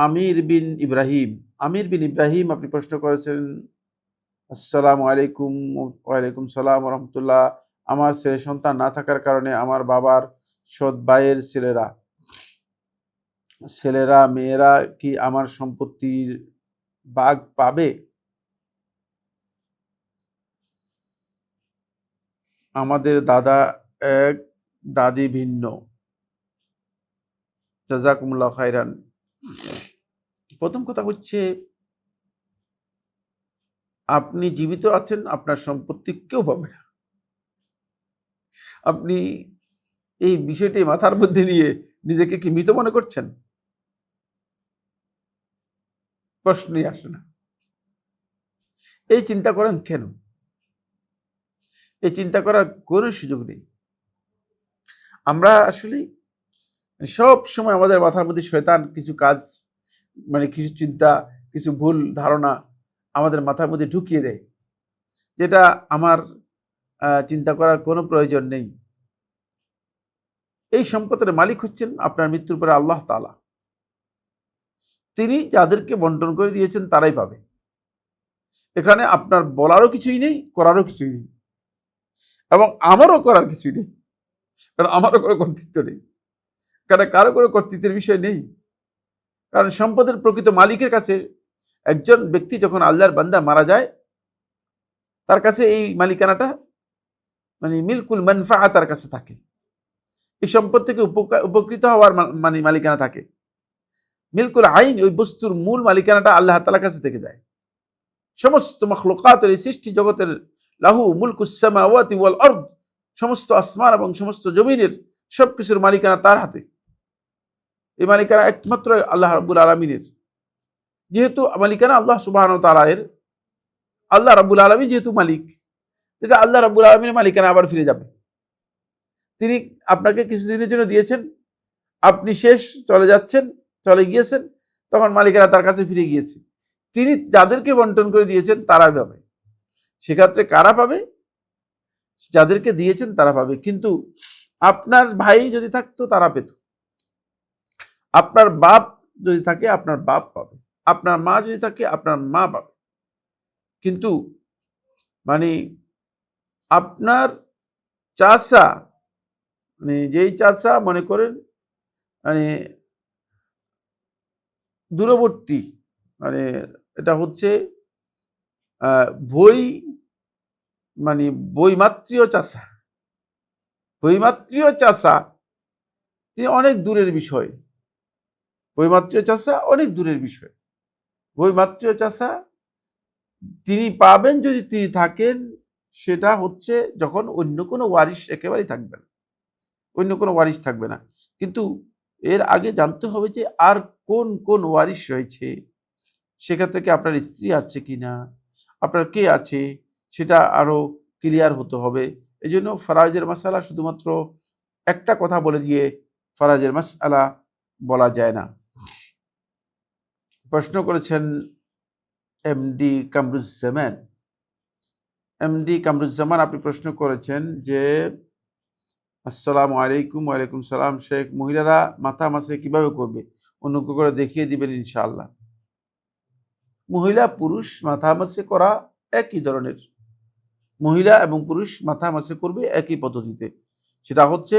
[SPEAKER 1] আমির বিন ইব্রাহিম। আমির বিন ইব্রাহিম আপনি প্রশ্ন করেছেন, আসসালামু আলাইকুম। ওয়ালাইকুম সালাম রহমতুল্লাহ। আমার ছেলে সন্তান না থাকার কারণে আমার বাবার সৎ ভাইয়ের ছেলেরা মেয়েরা কি আমার সম্পত্তির ভাগ পাবে? আমাদের দাদা এক, দাদি ভিন্ন। জাযাকুমুল্লাহ খাইরান। প্রথম কথা হচ্ছে, আপনি জীবিত আছেন, আপনার সম্পত্তি কেউ পাবে না। আপনি এই বিষয়টি মাথার মধ্যে নিয়ে নিজেকে কি মৃত মনে করছেন? প্রশ্নই আসে না। এই চিন্তা করেন কেন? এই চিন্তা করার কোনো সুযোগ নেই। আমরা আসলে সব সময় আমাদের মাথার মধ্যে শয়তান কিছু কাজ, মানে কিছু চিন্তা, কিছু ভুল ধারণা আমাদের মাথার মধ্যে ঢুকিয়ে দেয়, যেটা আমার চিন্তা করার কোনো প্রয়োজন নেই। এই সম্পদের মালিক হচ্ছেন আপনার মৃত্যুর পরে আল্লাহ তাআলা। তিনি যাদেরকে বন্টন করে দিয়েছেন তারাই পাবে। এখানে আপনার বলারও কিছুই নেই, করারও কিছুই নেই, এবং আমারও করার কিছুই নেই, কারণ আমারও কোনো কর্তৃত্ব নেই, কারণ কারো কোনো কর্তৃত্বের বিষয় নেই। কারণ সম্পদের প্রকৃত মালিকের কাছে একজন ব্যক্তি যখন আল্লাহর বান্দা মারা যায়, তার কাছে এই মালিকানাটা, মানে মিলকুল মানফাআত তার কাছে থাকে। এই সম্পদ থেকে উপকৃত হওয়ার মানে মালিকানা থাকে। মিলকুল আইন, ওই বস্তুর মূল মালিকানাটা আল্লাহ তাআলার কাছে থেকে যায়। সমস্ত মাখলুকাতের, এই সৃষ্টি জগতের, লাহু মুলকুস সামাওয়াতি ওয়াল আরদ, সমস্ত আসমান এবং সমস্ত জমিনের সবকিছুর মালিকানা তার হাতে। এই মালিকানা একমাত্র আল্লাহ রাব্বুল আলামিনের। যেহেতু মালিকানা আল্লাহ সুবহানাহু ওয়া তাআলা এর, আল্লাহ রাব্বুল আলামিন যেহেতু মালিক, এটা আল্লাহ রাব্বুল আলামিনের মালিকানা আবার ফিরে যাবে। তিনি আপনাকে কিছুদিনের জন্য দিয়েছেন, আপনি শেষ, চলে যাচ্ছেন, চলে গিয়েছেন, তখন মালিকানা তার কাছে ফিরে গিয়েছে। তিনি যাদেরকে বন্টন করে দিয়েছেন তারা পাবে। সেক্ষেত্রে কারা পাবে? যাদেরকে দিয়েছেন তারা পাবে। কিন্তু আপনার ভাই যদি থাকতো তারা পেত, আপনার বাপ যদি থাকে আপনার বাপ পাবে, আপনার মা যদি থাকে আপনার মা পাবে। কিন্তু মানে আপনার চাচা, মানে যেই চাচা মনে করেন মানে দূরবর্তী, মানে এটা হচ্ছে বই, মানে বইমাত্রীয় চাচা, বইমাত্রীয় চাচা তিনি অনেক দূরের বিষয়। বইমাত্রীয় চাচা অনেক দূরের বিষয়। বইমাত্রীয় চাচা তিনি পাবেন যদি তিনি থাকেন সেটা হচ্ছে যখন অন্য কোনো ওয়ারিশ একেবারেই থাকবে না, অন্য কোনো ওয়ারিশ থাকবে না। কিন্তু এর আগে জানতে হবে যে আর কোন কোন ওয়ারিশ রয়েছে, সেক্ষেত্রে কি আপনার স্ত্রী আছে কিনা, আপনার কে আছে, সেটা আরো ক্লিয়ার হতে হবে। এই জন্য ফারাজের মাসালা শুধুমাত্র একটা কথা বলে দিয়ে ফারাজের মাসআলা বলা যায় না। প্রশ্ন করেছেন এমডি কামরুজ্জামান। এমডি কামরুজ্জামান, আপনি প্রশ্ন করেছেন যে আসসালামু আলাইকুম। ওয়ালাইকুম সালাম শেখ, মহিলারা মাথা মাসে কিভাবে করবে, অনুগ্রহ করে দেখিয়ে দিবেন ইনশাআল্লাহ। মহিলা পুরুষ মাথা মাসে করা একই ধরনের, মহিলা এবং পুরুষ মাথা মাসে করবে একই পদ্ধতিতে। সেটা হচ্ছে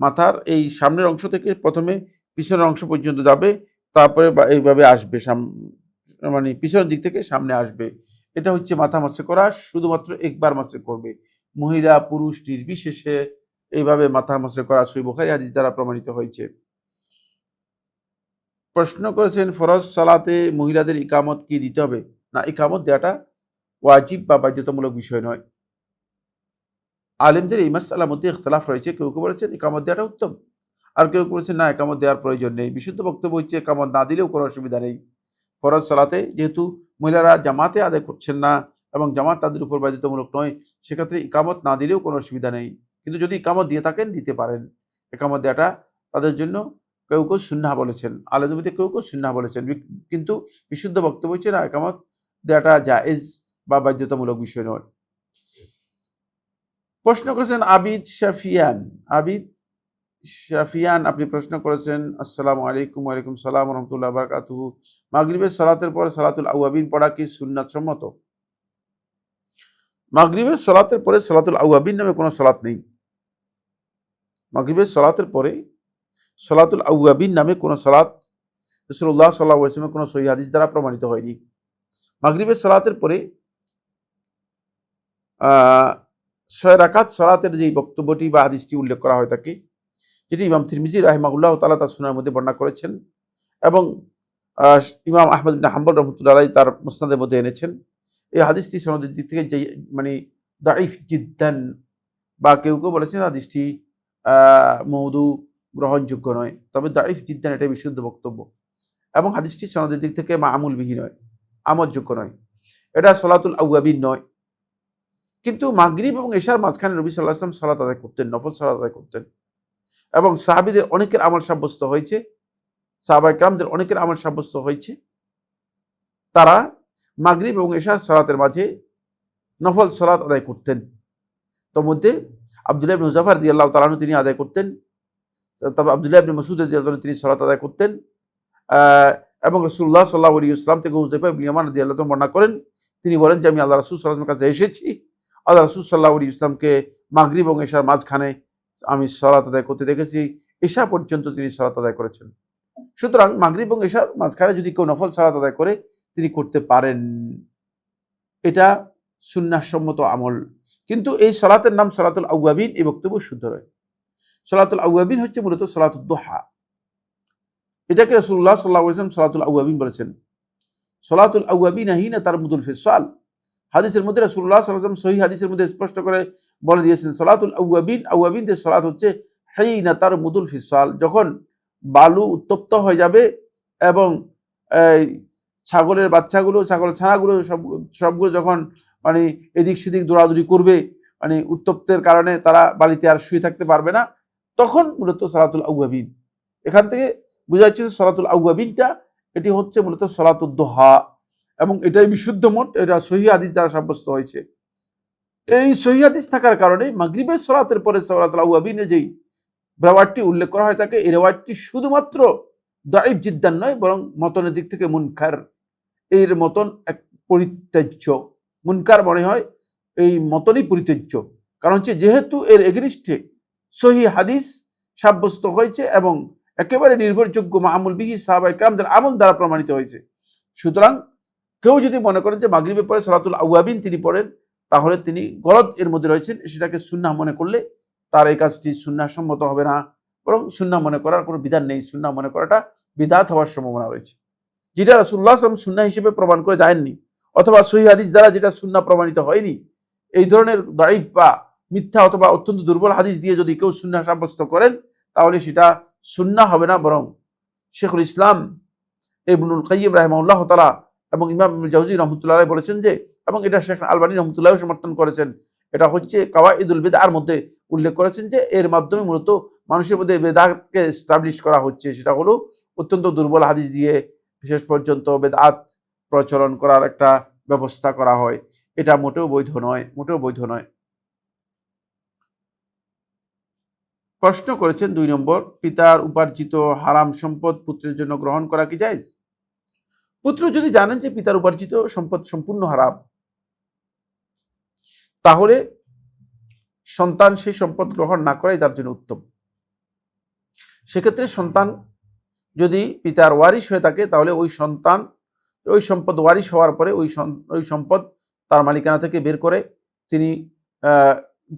[SPEAKER 1] মাথার এই সামনের অংশ থেকে প্রথমে পিছনের অংশ পর্যন্ত যাবে, তারপরে এইভাবে আসবে, মানে পিছনের দিক থেকে সামনে আসবে। এটা হচ্ছে মাথা মাসে করা, শুধুমাত্র একবার মাসে করবে। মহিলা পুরুষ নির্বিশেষে এইভাবে মাথা মাসে করা সহিহ বুখারী হাদিস দ্বারা প্রমাণিত হয়েছে। প্রশ্ন করেছেন ফরজ সালাতে মহিলাদের ইকামত কি দিতে হবে? না, ইকামত দেওয়াটা ওয়াজিব বা বাধ্যতামূলক বিষয় নয়। আলেমদের এই মাসআলার মধ্যে ইখতিলাফ রয়েছে। কেউ কেউ বলেছেন ইকামত দেওয়াটা উত্তম, আর কেউ বলেছেন না, ইকামত দেওয়ার প্রয়োজন নেই। বিশুদ্ধ বক্তব্য হচ্ছে ইকামত না দিলেও কোনো অসুবিধা নেই। ফরজ সালাতে যেহেতু মহিলারা জামাতে আদায় করছেন না এবং জামাত তাদের উপর বাধ্যতামূলক নয়, সেক্ষেত্রে ইকামত না দিলেও কোনো অসুবিধা নেই। কিন্তু যদি ইকামত দিয়ে থাকেন, দিতে পারেন। ইকামত দেওয়াটা তাদের জন্য কেউ কেউ সুন্নাহ বলেছেন, আলেমদের মধ্যে কেউ কেউ সুন্নাহ বলেছেন, কিন্তু বিশুদ্ধ বক্তব্য হচ্ছে না, ইকামত দেওয়াটা জায়েজ বা বাধ্যতামূলক বিষয় নয়। প্রশ্ন করেছেন আবিদ শাফিয়ান। আবিদ শাফিয়ান, আপনি প্রশ্ন করেছেন আসসালামু আলাইকুম। ওয়ালাইকুম সালাম ওয়া রাহমাতুল্লাহি ওয়া বারাকাতুহু। মাগরিবের সালাতের পরে সালাতুল আওয়াবিন পড়া কি সুন্নাত সম্মত? মাগরিবের সালাতের পরে সালাতুল আওয়াবিন নামে কোনো সালাত নেই। মাগরিবের সালাতের পরে সালাতুল আওয়াবিন নামে কোনো সালাত রাসূলুল্লাহ সাল্লাল্লাহু আলাইহি ওয়াসাল্লামের কোনো সহিহ হাদিস দ্বারা প্রমাণিত হয়নি। মাগরিবের সালাতের পরে 6 রাকাত সালাতের যে বক্তব্যটি বা হাদিসটি উল্লেখ করা হয় থাকে, যেটি ইমাম তিরমিজি রাহিমাহুল্লাহ তাআলা তার সুনানের মধ্যে বর্ণনা করেছেন এবং ইমাম আহমদ ইবনে হাম্বল রাহমাতুল্লাহি আলাইহি তার মুসনাদের মধ্যে এনেছেন। এই হাদিসটি সনদের দিক থেকে যে মানে দাঈফ জিদ্দান, বা কেউ কেউ বলেছেন হাদিসটি মওদু, গ্রহণযোগ্য নয়। তবে দাঈফ জিদ্দান এটাই বিশুদ্ধ বক্তব্য, এবং হাদিসটি সনদের দিক থেকে মামুল বিহি নয়, আমলযোগ্য নয়। এটা সলাতুল আওয়াবিন নয়। কিন্তু মাগরিব এবং এশার মাঝখানে নবী সাল্লাল্লাহু আলাইহি ওয়াসাল্লাম সালাত আদায় করতেন, নফল সালাত আদায় করতেন, এবং সাহাবীদের অনেকের আমল সাব্যস্ত হয়েছে, সাহাবায়ে কেরামদের অনেকের আমল সাব্যস্ত হয়েছে, তারা মাগরিব এবং এশার সালাতের মাঝে নফল সালাত আদায় করতেন। তোর মধ্যে আব্দুল্লাহ ইবনে হুযাফা রাদিয়াল্লাহু তাআলা আনহু তিনি আদায় করতেন, তবে আব্দুল্লাহ ইবনে মাসউদ রাদিয়াল্লাহু তিনি সালাত আদায় করতেন, এবং রাসূলুল্লাহ সাল্লাল্লাহু আলাইহি ওয়াসাল্লাম থেকে হুযায়ফা ইবনে ইয়ামান রাদিয়াল্লাহু তাআলা বর্ণনা করেন, তিনি বলেন যে আমি আল্লাহ রাসূল সাল্লাল্লাহু আলাইহি ওয়াসাল্লামের কাছে এসেছি, আল্লাহ রাসূল সাল্লাল্লাহু আলাইহি ওয়াসাল্লামকে মাগরিব এবং এশার মাঝখানে আমি সালাত আদায় করতে দেখেছি, এশা পর্যন্ত তিনি সালাত আদায় করেছেন। সুতরাং মাগরিব এবং এশার মাঝখানে যদি কেউ নফল সালাত আদায় করে, তিনি করতে পারেন, এটা সুন্নাহ সম্মত আমল। কিন্তু এই সালাতের নাম সালাতুল আওয়াবিন, এই বক্তব্য শুদ্ধ নয়। সালাতুল আওয়াবিন হচ্ছে মূলত সালাতুদ দুহা, এটাকে রাসূলুল্লাহ সাল্লাল্লাহু আলাইহি ওয়াসাল্লাম সালাতুল আওয়াবিন বলেছেন। সালাতুল আওয়াবিন হিনা তারমুদুল ফিসাল, হাদিসের মধ্যে রাসূলুল্লাহ সাল্লাল্লাহু আলাইহি ওয়াসাল্লাম সহিহ হাদিসের মধ্যে স্পষ্ট করে বলে দিয়েছেন, সালাতুল আওয়াবিন, আওয়াবিনদের সালাত হচ্ছে হিনা তারমুদুল ফিসাল, যখন বালু উত্তপ্ত হয়ে যাবে এবং ছাগলের বাচ্চাগুলো, ছাগলের ছানাগুলো সবগুলো যখন মানে এদিক সেদিক দৌড়াদৌড়ি করবে, মানে উত্তপ্তের কারণে তারা বালিতে আর শুয়ে থাকতে পারবে না, তখন মূলত সালাতুল আওয়াবিন। এখান থেকে বোঝা যাচ্ছে সালাতুল আওয়াবিনটা এটি হচ্ছে মূলত সালাতুদ দুহা, এবং এটাই বিশুদ্ধ মত, এটা সহিহ হাদিস দ্বারা সাব্যস্ত হয়েছে। এই সহিহ হাদিস থাকার কারণে মাগরিবের সালাতের পরে সালাতুল আওয়াবিনের যেই রেওয়ায়াতটি উল্লেখ করা হয় থাকে, এই রেওয়ায়াতটি শুধুমাত্র দাঈফ জিদ্দান নয়, বরং মতনের দিক থেকে মুনকার। এর মতন এক পরিত্যাজ্য, মুনকার মনে হয় এই মতনই পরিত্যাজ্য। কারণ হচ্ছে যেহেতু এর এগেনিস্টে সহিহ হাদিস সাব্যস্ত হয়েছে এবং একেবারে নির্ভরযোগ্য মামুল বিহি সাহাবায়ে কেরামদের আমল দ্বারা প্রমাণিত হয়েছে, সুতরাং কেউ যদি মনে করেন যে মাগরিবের পরে সালাতুল আওয়াবিন তিনি পড়েন, তাহলে তিনি গলত এর মধ্যে রয়েছেন, সেটাকে সুন্নাহ মনে করলে তার এই কাজটি সুন্নাহ সম্মত হবে না, বরং সুন্নাহ মনে করার কোনো বিধান নেই। সুন্নাহ মনে করাটা বিদআত হওয়ার সম্ভাবনা রয়েছে, যেটা রাসূলুল্লাহ সাল্লাল্লাহু আলাইহি ওয়াসাল্লাম সুন্নাহ হিসেবে প্রমাণ করে যায়নি, অথবা সহিহ হাদিস দ্বারা যেটা সুন্নাহ প্রমাণিত হয়নি, এই ধরনের দাঈফ বা মিথ্যা অথবা অত্যন্ত দুর্বল হাদিস দিয়ে যদি কেউ সুন্নাহ সাব্যস্ত করেন, তাহলে সেটা সুন্নাহ হবে না, বরং শেখুল ইসলাম ইবনুল কাইয়িম রাহিমাহুল্লাহ তাআলা এবং ইমাম ইবনুল জাওজি রাহমাতুল্লাহ আলাইহি বলেছেন যে, এবং এটা শেখ আলবানী রাহমাতুল্লাহ সমর্থন করেছেন, এটা হচ্ছে কাওয়াইদুল বিদআর মধ্যে উল্লেখ করেছেন যে এর মাধ্যমে মূলত মানুষের মধ্যে বেদাতকে এস্টাবলিশ করা হচ্ছে। সেটা হলো অত্যন্ত দুর্বল হাদিস দিয়ে শেষ পর্যন্ত বেদাত প্রচলন করার একটা ব্যবস্থা করা হয়। এটা মোটেও বৈধ নয়, মোটেও বৈধ নয়। প্রশ্ন করেছেন 2 নম্বর, পিতার উপার্জিত হারাম সম্পদ পুত্রের জন্য গ্রহণ করা কি জায়েজ? পুত্র যদি জানেন যে পিতার উপার্জিত সম্পদ সম্পূর্ণ হারাম, তাহলে সন্তান সেই সম্পদ গ্রহণ না করাই তার জন্য উত্তম। সেক্ষেত্রে সন্তান যদি পিতার ওয়ারিশ হয়ে থাকে, তাহলে ওই সন্তান ওই সম্পদ ওয়ারিশ হওয়ার পরে ওই সম্পদ তার মালিকানা থেকে বের করে তিনি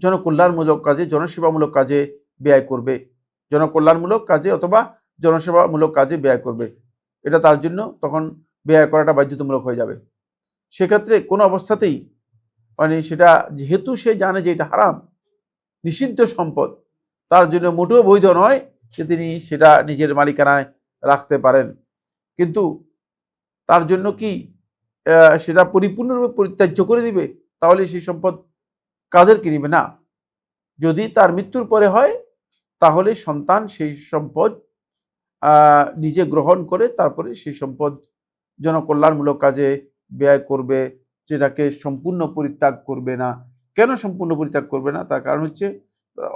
[SPEAKER 1] জনকল্যাণমূলক কাজে, জনসেবামূলক কাজে ব্যয় করবে। জনকল্যাণমূলক কাজে অথবা জনসেবামূলক কাজে ব্যয় করবে। এটা তার জন্য তখন ব্যয় করাটা বাধ্যতামূলক হয়ে যাবে। সেক্ষেত্রে কোনো অবস্থাতেই সেটা, যেহেতু সে জানে যে এটা হারাম, নিষিদ্ধ সম্পদ, তার জন্য মোটেও বৈধ নয় যে তিনি সেটা নিজের মালিকানায় রাখতে পারেন। কিন্তু তার জন্য কি সেটা পরিপূর্ণরূপে পরিত্যাজ্য করে দিবে? তাহলে সেই সম্পদ কাদেরকে নিবে? না, যদি তার মৃত্যুর পরে হয়, তাহলে সন্তান সেই সম্পদ নিজে গ্রহণ করে তারপরে সেই সম্পদ জনকল্যাণমূলক কাজে ব্যয় করবে, যেটাকে সম্পূর্ণ পরিত্যাগ করবে না। কেন সম্পূর্ণ পরিত্যাগ করবে না? তার কারণ হচ্ছে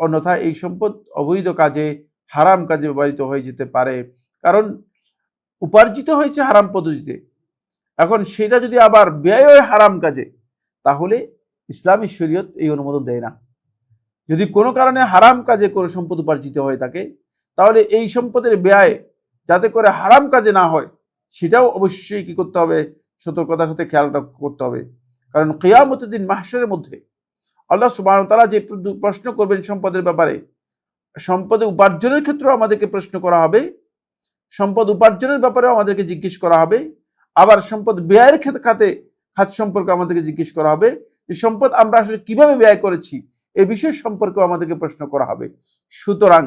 [SPEAKER 1] অন্যথায় এই সম্পদ অবৈধ কাজে, হারাম কাজে ব্যবহৃত হয়ে যেতে পারে। কারণ উপার্জিত হয়েছে হারাম পদ্ধতিতে, এখন সেটা যদি আবার ব্যয় হয় হারাম কাজে, তাহলে ইসলামী শরীয়ত এই অনুমোদন দেয় না। যদি কোনো কারণে হারাম কাজে কোনো সম্পদ উপার্জিত হয়ে থাকে, তাহলে এই সম্পদের ব্যয় যাতে করে হারাম কাজে না হয়, সেটাও অবশ্যই কি করতে হবে? সতর্কতার সাথে খেয়ালটা করতে হবে। কারণ কিয়ামতের দিন মাহশরের মধ্যে আল্লাহ সুবহানাহু ওয়া তাআলা যে প্রশ্ন করবেন সম্পদের ব্যাপারে, সম্পদ উপার্জনের ক্ষেত্রেও আমাদেরকে প্রশ্ন করা হবে, সম্পদ উপার্জনের ব্যাপারেও আমাদেরকে জিজ্ঞেস করা হবে, আবার সম্পদ ব্যয়ের খাত সম্পর্কে আমাদেরকে জিজ্ঞেস করা হবে যে সম্পদ আমরা আসলে কিভাবে ব্যয় করেছি, এই বিষয় সম্পর্কেও আমাদেরকে প্রশ্ন করা হবে। সুতরাং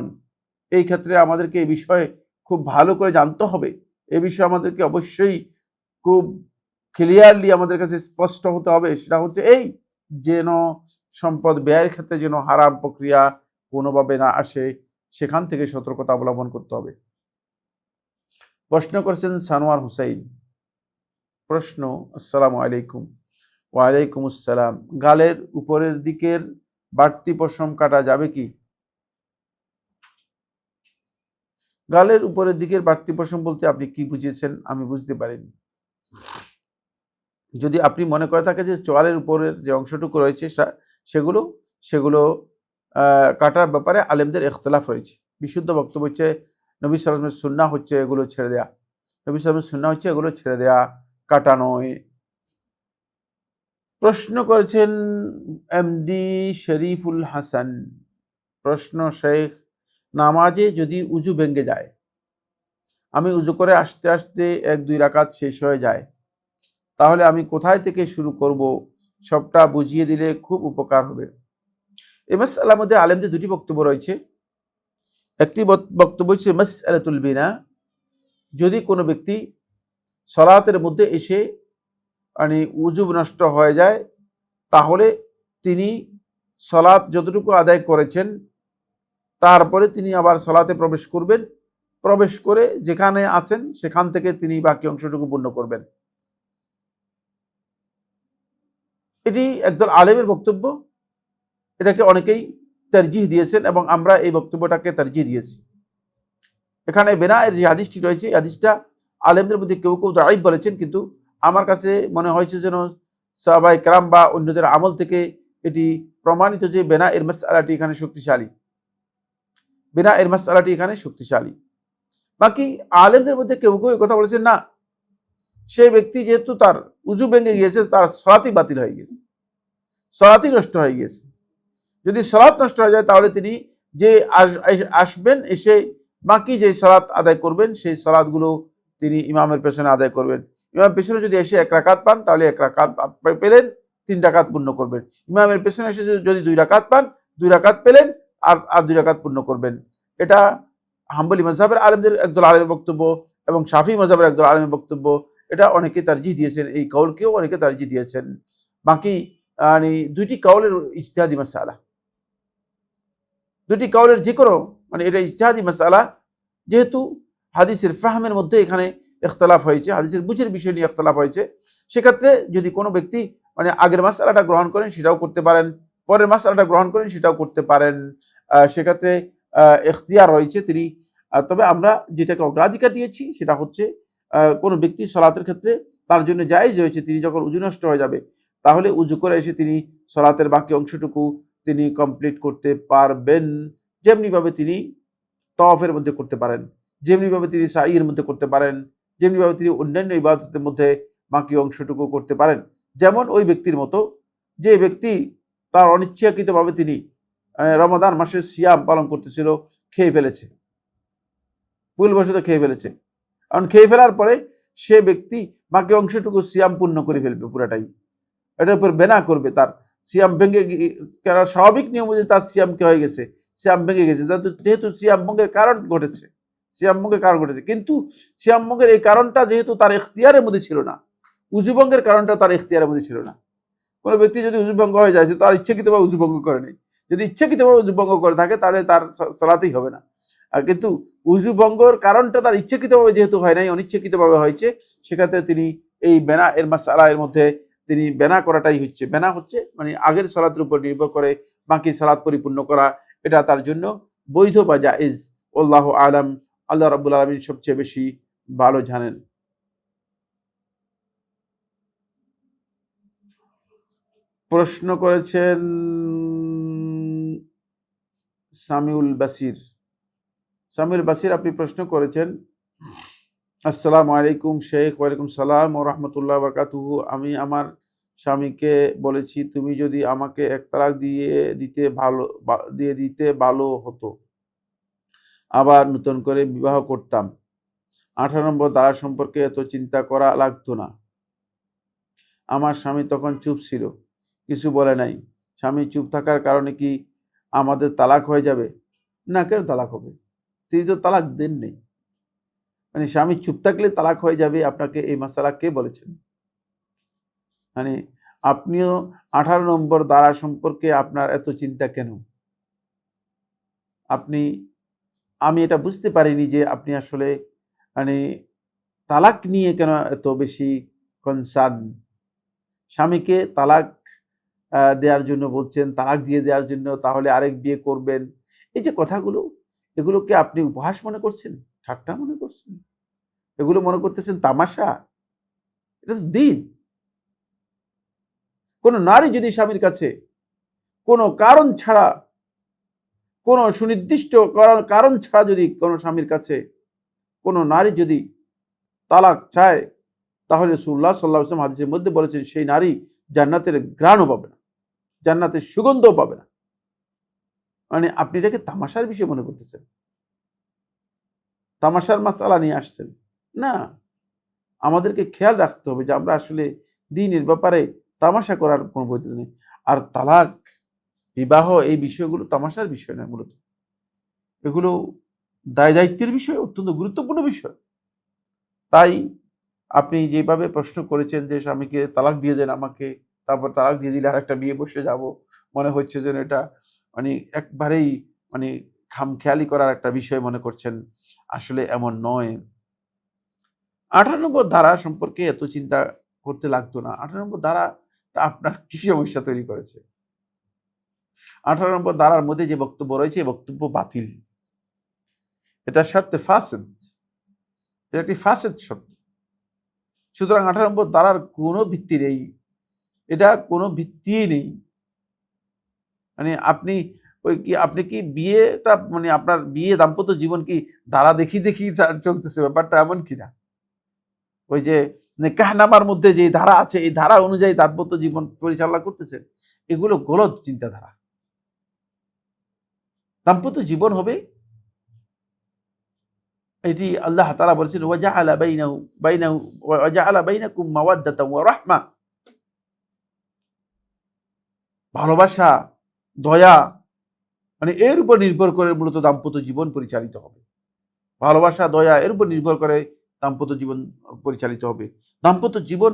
[SPEAKER 1] এই ক্ষেত্রে আমাদেরকে এই বিষয়ে খুব ভালো করে জানতে হবে। এই বিষয়ে আমাদেরকে অবশ্যই খুব ক্লিয়ারলি আমাদের কাছে স্পষ্ট হতে হবে। সেটা হচ্ছে এই, যেন সম্পদ ব্যয়ের ক্ষেত্রে যেন হারাম প্রক্রিয়া কোনোভাবে না আসে, সেখান থেকে সতর্কতা অবলম্বন করতে হবে। প্রশ্ন করেছেন সানোয়ার হুসাইন। প্রশ্ন, আসসালামু আলাইকুম। ওয়ালাইকুম আসসালাম। গালের উপরের দিকের বাড়তি পশম কাটা যাবে কি? গালের উপরের দিকের বাড়তি পশম বলতে আপনি কি বুঝিয়েছেন আমি বুঝতে পারিনি। যদি আপনি মনে করে থাকেন যে চোয়ালের উপরের যে অংশটুকু রয়েছে সেগুলো কাটার ব্যাপারে আলেমদের ইখতিলাফ রয়েছে। বিশুদ্ধ বক্তব্য হচ্ছে নবী সাল্লাল্লাহু আলাইহি ওয়াসাল্লামের সুন্নাহ হচ্ছে এগুলো ছেড়ে দেয়া। নবী সাল্লাল্লাহু আলাইহি ওয়াসাল্লামের সুন্নাহ হচ্ছে এগুলো ছেড়ে দেয়া, কাটা নয়। প্রশ্ন করেছেন এমডি শরীফুল হাসান। প্রশ্ন, শেখ, নামাজে যদি উজু ভেঙে যায়, আমি উজু করে আসতে আসতে 1-2 রাকাত শেষ হয়ে যায়, তাহলে আমি কোথায় থেকে শুরু করব? সবটা বুঝিয়ে দিলে খুব উপকার হবে। এই মাসআলার মধ্যে আলেমদের 2টি বক্তব্য রয়েছে। একটি বক্তব্য হচ্ছে মাসআলাতুল বিনা, যদি কোনো ব্যক্তি সালাতের মধ্যে এসে উজু নষ্ট হয়ে যায়, তাহলে তিনি সালাত যতটুকু আদায় করেছেন তারপরে তিনি আবার সালাতে প্রবেশ করবেন, প্রবেশ করে যেখানে আছেন সেখান থেকে তিনি বাকি অংশটুকু পূর্ণ করবেন। এটি একদল আলেমের বক্তব্য। এটাকে অনেকেই তারজিহ দিয়েছেন এবং আমরা এই বক্তব্যটাকে তারজিহ দিয়েছি। এখানে বেনায়ের যে হাদিসটি রয়েছে, এই হাদিসটা আলেমদের মধ্যে কেউ কেউ দাঈফ বলেছেন, কিন্তু আমার কাছে মনে হয়েছে যেন সাহাবায়ে কেরাম বা অন্যদের আমল থেকে এটি প্রমাণিত যে বেনায়ের মাসআলাটি এখানে শক্তিশালী। বেনায়ের মাসআলাটি এখানে শক্তিশালী। বাকি আলেমদের মধ্যে কেউ কেউ কথা বলেছেন না, সেই ব্যক্তি যেহেতু তার উজু ভেঙে গিয়েছে, তার সালাতই বাতিল হয়ে গেছে, সালাতই নষ্ট হয়ে গেছে। যদি সালাত নষ্ট হয়ে যায়, তাহলে তিনি যে আসবেন, এসে বাকি যে সালাত আদায় করবেন, সেই সালাতগুলো তিনি ইমামের পেছনে আদায় করবেন। ইমামের পেছনে যদি এসে 1 রাকাত পান, তাহলে 1 রাকাত পেলেন, 3 রাকাত পূর্ণ করবেন। ইমামের পেছনে এসে যদি 2 রাকাত পান, 2 রাকাত পেলেন, আর 2 রাকাত পূর্ণ করবেন। এটা হাম্বলি মাযহাবের আলেমদের একদল আলেমের বক্তব্য এবং শাফি মাযহাবের একদল আলেমের বক্তব্য। এটা অনেকে তারজিহ দিয়েছেন, এই কওলকেও অনেকে তারজিহ দিয়েছেন। বাকি দুইটি কওলের ইজতিহাদি মাসআলা, দুটি কওলের যে কোনো এটা ইজতিহাদি মাসআলা, যেহেতু হাদিসের ফাহমের মধ্যে এখানে ইখতিলাফ হয়েছে, হাদিসের বুঝের বিষয় নিয়ে ইখতিলাফ হয়েছে, সেক্ষেত্রে যদি কোনো ব্যক্তি আগের মাসআলাটা গ্রহণ করেন সেটাও করতে পারেন, পরের মাসআলাটা গ্রহণ করেন সেটাও করতে পারেন। সেক্ষেত্রে ইখতিয়ার রয়েছে তিনি। তবে আমরা যেটাকে অগ্রাধিকার দিয়েছি সেটা হচ্ছে কোনো ব্যক্তি সালাতের ক্ষেত্রে তার জন্য জায়েজ রয়েছে, তিনি যখন উযু নষ্ট হয়ে যাবে তাহলে উযু করে এসে তিনি সালাতের বাকি অংশটুকু তিনি কমপ্লিট করতে পারবেন, যেমনিভাবে তিনি তাওয়াফের মধ্যে করতে পারেন, যেমনিভাবে তিনি সাইয়ের মধ্যে করতে পারেন, যেমনিভাবে তিনি অন্যান্য ইবাদতের মধ্যে বাকি অংশটুকু করতে পারেন। যেমন ওই ব্যক্তির মতো যে ব্যক্তি তার অনিচ্ছাকৃতভাবে তিনি রমাদান মাসের সিয়াম পালন করতেছিল, খেয়ে ফেলেছে, ভুলবশত খেয়ে ফেলেছে, কারণ খেয়ে ফেলার পরে সে ব্যক্তি বাকি অংশটুকু সিয়াম পূর্ণ করে ফেলবে পুরাটাই, এটার উপর বেনা করবে, তার সিয়াম ভেঙে, স্বাভাবিক নিয়ম অনুযায়ী তার সিয়াম কি হয়ে গেছে, সিয়াম ভেঙে গেছে, যেহেতু সিয়াম ভঙ্গের কারণ ঘটেছে, সিয়াম ভঙ্গের কারণ ঘটেছে, কিন্তু সিয়াম ভঙ্গের এই কারণটা যেহেতু তার ইখতিয়ারের মধ্যে ছিল না, উযু ভঙ্গের কারণটা তার ইখতিয়ারের মধ্যে ছিল না। কোনো ব্যক্তি যদি উযু ভঙ্গ হয়ে যায়, তার ইচ্ছাকৃতভাবে উযু ভঙ্গ করে নেই, যদি ইচ্ছাকৃতভাবে উযু ভঙ্গ করে থাকে তাহলে তার সালাতেই হবে না। আর কিন্তু উযু ভঙ্গের কারণটা তার ইচ্ছাকৃতভাবে যেহেতু হয় নাই, অনিচ্ছাকৃতভাবে হয়েছে, সেক্ষেত্রে তিনি এই বেনা এর মাসআলা এর মধ্যে তিনি বেনা করাটাই হচ্ছে, বেনা হচ্ছে আগের সালাতের উপর নির্ভর করে বাকি সালাত পরিপূর্ণ করা, এটা তার জন্য বৈধ বা জায়েজ। আল্লাহু আলাম, আল্লাহ রাব্বুল আলামিন সবচেয়ে বেশি ভালো জানেন। প্রশ্ন করেছেন সামিউল বাসির। সামিউল বাসির, আপনি প্রশ্ন করেছেন, আসসালামু আলাইকুম শেখ। ওয়ালাইকুম সালাম ওয়া রাহমাতুল্লাহি ওয়া বারাকাতুহু। আমি আমার স্বামীকে বলেছি, তুমি যদি আমাকে এক তালাক দিয়ে দিতে ভালো হতো, আবার নতুন করে বিবাহ করতাম। 18 নম্বর ধারা সম্পর্কে এত চিন্তা করা লাগতো না। আমার স্বামী তখন চুপ ছিল, কিছু বলে নাই। স্বামী চুপ থাকার কারণে কি আমাদের তালাক হয়ে যাবে? না, কেন তালাক হবে? তিনি তো তালাক দেন নেই। স্বামী চুপ থাকলে তালাক হয়ে যাবে, আপনাকে এই মাসালা কে বলেছেন? আপনিও 18 নম্বর ধারা সম্পর্কে আপনার এত চিন্তা কেন? আমি এটা বুঝতে পারিনি যে আপনি আসলে তালাক নিয়ে কেন এত বেশি কনসার্ন। স্বামীকে তালাক দেওয়ার জন্য বলছেন, তালাক দিয়ে দেওয়ার জন্য, তাহলে আরেক বিয়ে করবেন, এই যে কথাগুলো, এগুলোকে আপনি উপহাস মনে করছেন, ঠাট্টা মনে করছেন, এগুলো মনে করতেছেন তামাশা? এটা তো দিন। কোন নারী যদি স্বামীর কাছে কোনো কারণ ছাড়া, কোনো সুনির্দিষ্ট কারণ ছাড়া যদি কোনো স্বামীর কাছে কোনো নারী যদি তালাক চায়, তাহলে রাসূলুল্লাহ সাল্লাল্লাহু আলাইহি ওয়াসাল্লাম হাদিসের মধ্যে বলেছেন, সেই নারী জান্নাতের ঘ্রাণও পাবে না, জান্নাতের সুগন্ধও পাবে না। আপনি এটাকে তামাশার বিষয় মনে করতেছেন, তামাশার মাসআলা নিয়ে আসছেন। না, আমাদেরকে খেয়াল রাখতে হবে যে আমরা আসলে দ্বীনের ব্যাপারে তামাশা করার কোনো বৈধতা নেই। আর তালাক, বিবাহ, এই বিষয়গুলো তামাশার বিষয় নয়, মূলত এগুলো দায় দায়িত্বের বিষয়, অত্যন্ত গুরুত্বপূর্ণ বিষয়। তাই আপনি যেভাবে প্রশ্ন করেছেন যে স্বামীকে তালাক দিয়ে দেন আমাকে, তারপর তালাক দিয়ে দিলে আরেকটা বিয়ে বসে যাব, মনে হচ্ছে যেন এটা একবারেই খামখেয়ালি করার একটা বিষয় মনে করছেন। আসলে এমন নয়। 18 নম্বর ধারা সম্পর্কে এত চিন্তা করতে লাগতো না। 18 নম্বর ধারাটা আপনার কি সমস্যা তৈরি করেছে? 18 নম্বর ধারার মধ্যে যে বক্তব্য রয়েছে, এই বক্তব্য বাতিল। এটা শর্তে ফাসেদ, এটা একটি ফাসেদ শর্ত। সুতরাং 18 নম্বর ধারার কোনো ভিত্তি নেই, এটা কোনো ভিত্তিই নেই। আপনি কি বিয়েটা আপনার বিয়ে দাম্পত্য জীবন কি ধারা দেখি চলতেছে? ব্যাপারটা এমন কিনা, ওই যে নিকাহনামার মধ্যে যে ধারা আছে, এই ধারা অনুযায়ী দাম্পত্য জীবন পরিচালনা করতেছেন, এগুলো গলত চিন্তাধারা। দাম্পত্য জীবন হবে, এটি আল্লাহ তাআলা বলেছেন, ওয়াজআলা বাইনাকুম মাওয়াদ্দাতান ওয়া রাহমা। ভালোবাসা, দয়া, মানে এর উপর নির্ভর করে মূলত দাম্পত্য জীবন পরিচালিত হবে। ভালোবাসা, দয়া এর উপর নির্ভর করে দাম্পত্য জীবন পরিচালিত হবে। দাম্পত্য জীবন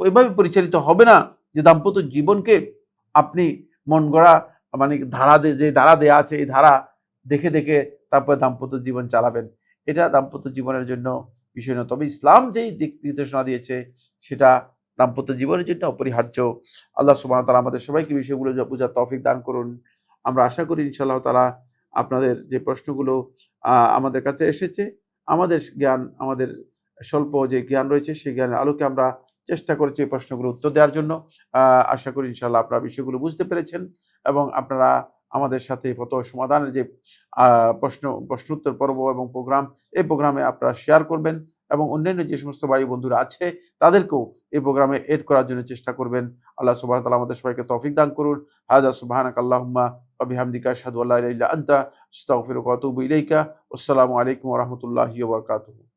[SPEAKER 1] এভাবে পরিচালিত হবে না যে দাম্পত্য জীবনকে আপনি মন গড়া মানে যে ধারা দেয়া আছে এই ধারা দেখে দেখে তারপর দাম্পত্য জীবন চালাবেন। এটা দাম্পত্য জীবনের জন্য বিষয় নয়। তবে ইসলাম যেই দিক নির্দেশনা দিয়েছে সেটা দাম্পত্য জীবনের জন্য অপরিহার্য। আল্লাহ সুবহানাহু ওয়া তাআলা আমাদের সবাইকে বিষয়গুলো বুঝার তৌফিক দান করুন। আমরা আশা করি ইনশাআল্লাহ তাআলা আপনাদের যে প্রশ্নগুলো আমাদের কাছে এসেছে, আমাদের স্বল্প যে জ্ঞান রয়েছে সেই জ্ঞানের আলোকে আমরা চেষ্টা করেছি এই প্রশ্নগুলোর উত্তর দেওয়ার জন্য। আশা করি ইনশাআল্লাহ আপনারা বিষয়গুলো বুঝতে পেরেছেন এবং আপনারা আমাদের সাথে ফতোয়া সমাধানের যে প্রশ্নোত্তর পর্ব এবং প্রোগ্রাম, এই প্রোগ্রামে আপনারা শেয়ার করবেন এবং অন্যান্য যে সমস্ত ভাই বন্ধুরা আছে তাদেরকেও এই প্রোগ্রামে এড করার জন্য চেষ্টা করবেন। আল্লাহ সুবহানাহু ওয়া তাআলা আমাদের সবাইকে তৌফিক দান করুন। হাযা সুবহানাকাল্লাহুম্মা ওয়া বিহামদিকা আশহাদু আল্লা ইলাহা ইল্লা আনতা আস্তাগফিরুকা ওয়া আতুবু ইলাইকা। আসসালামু আলাইকুম ওয়া রাহমাতুল্লাহি ওয়া বারাকাতুহু।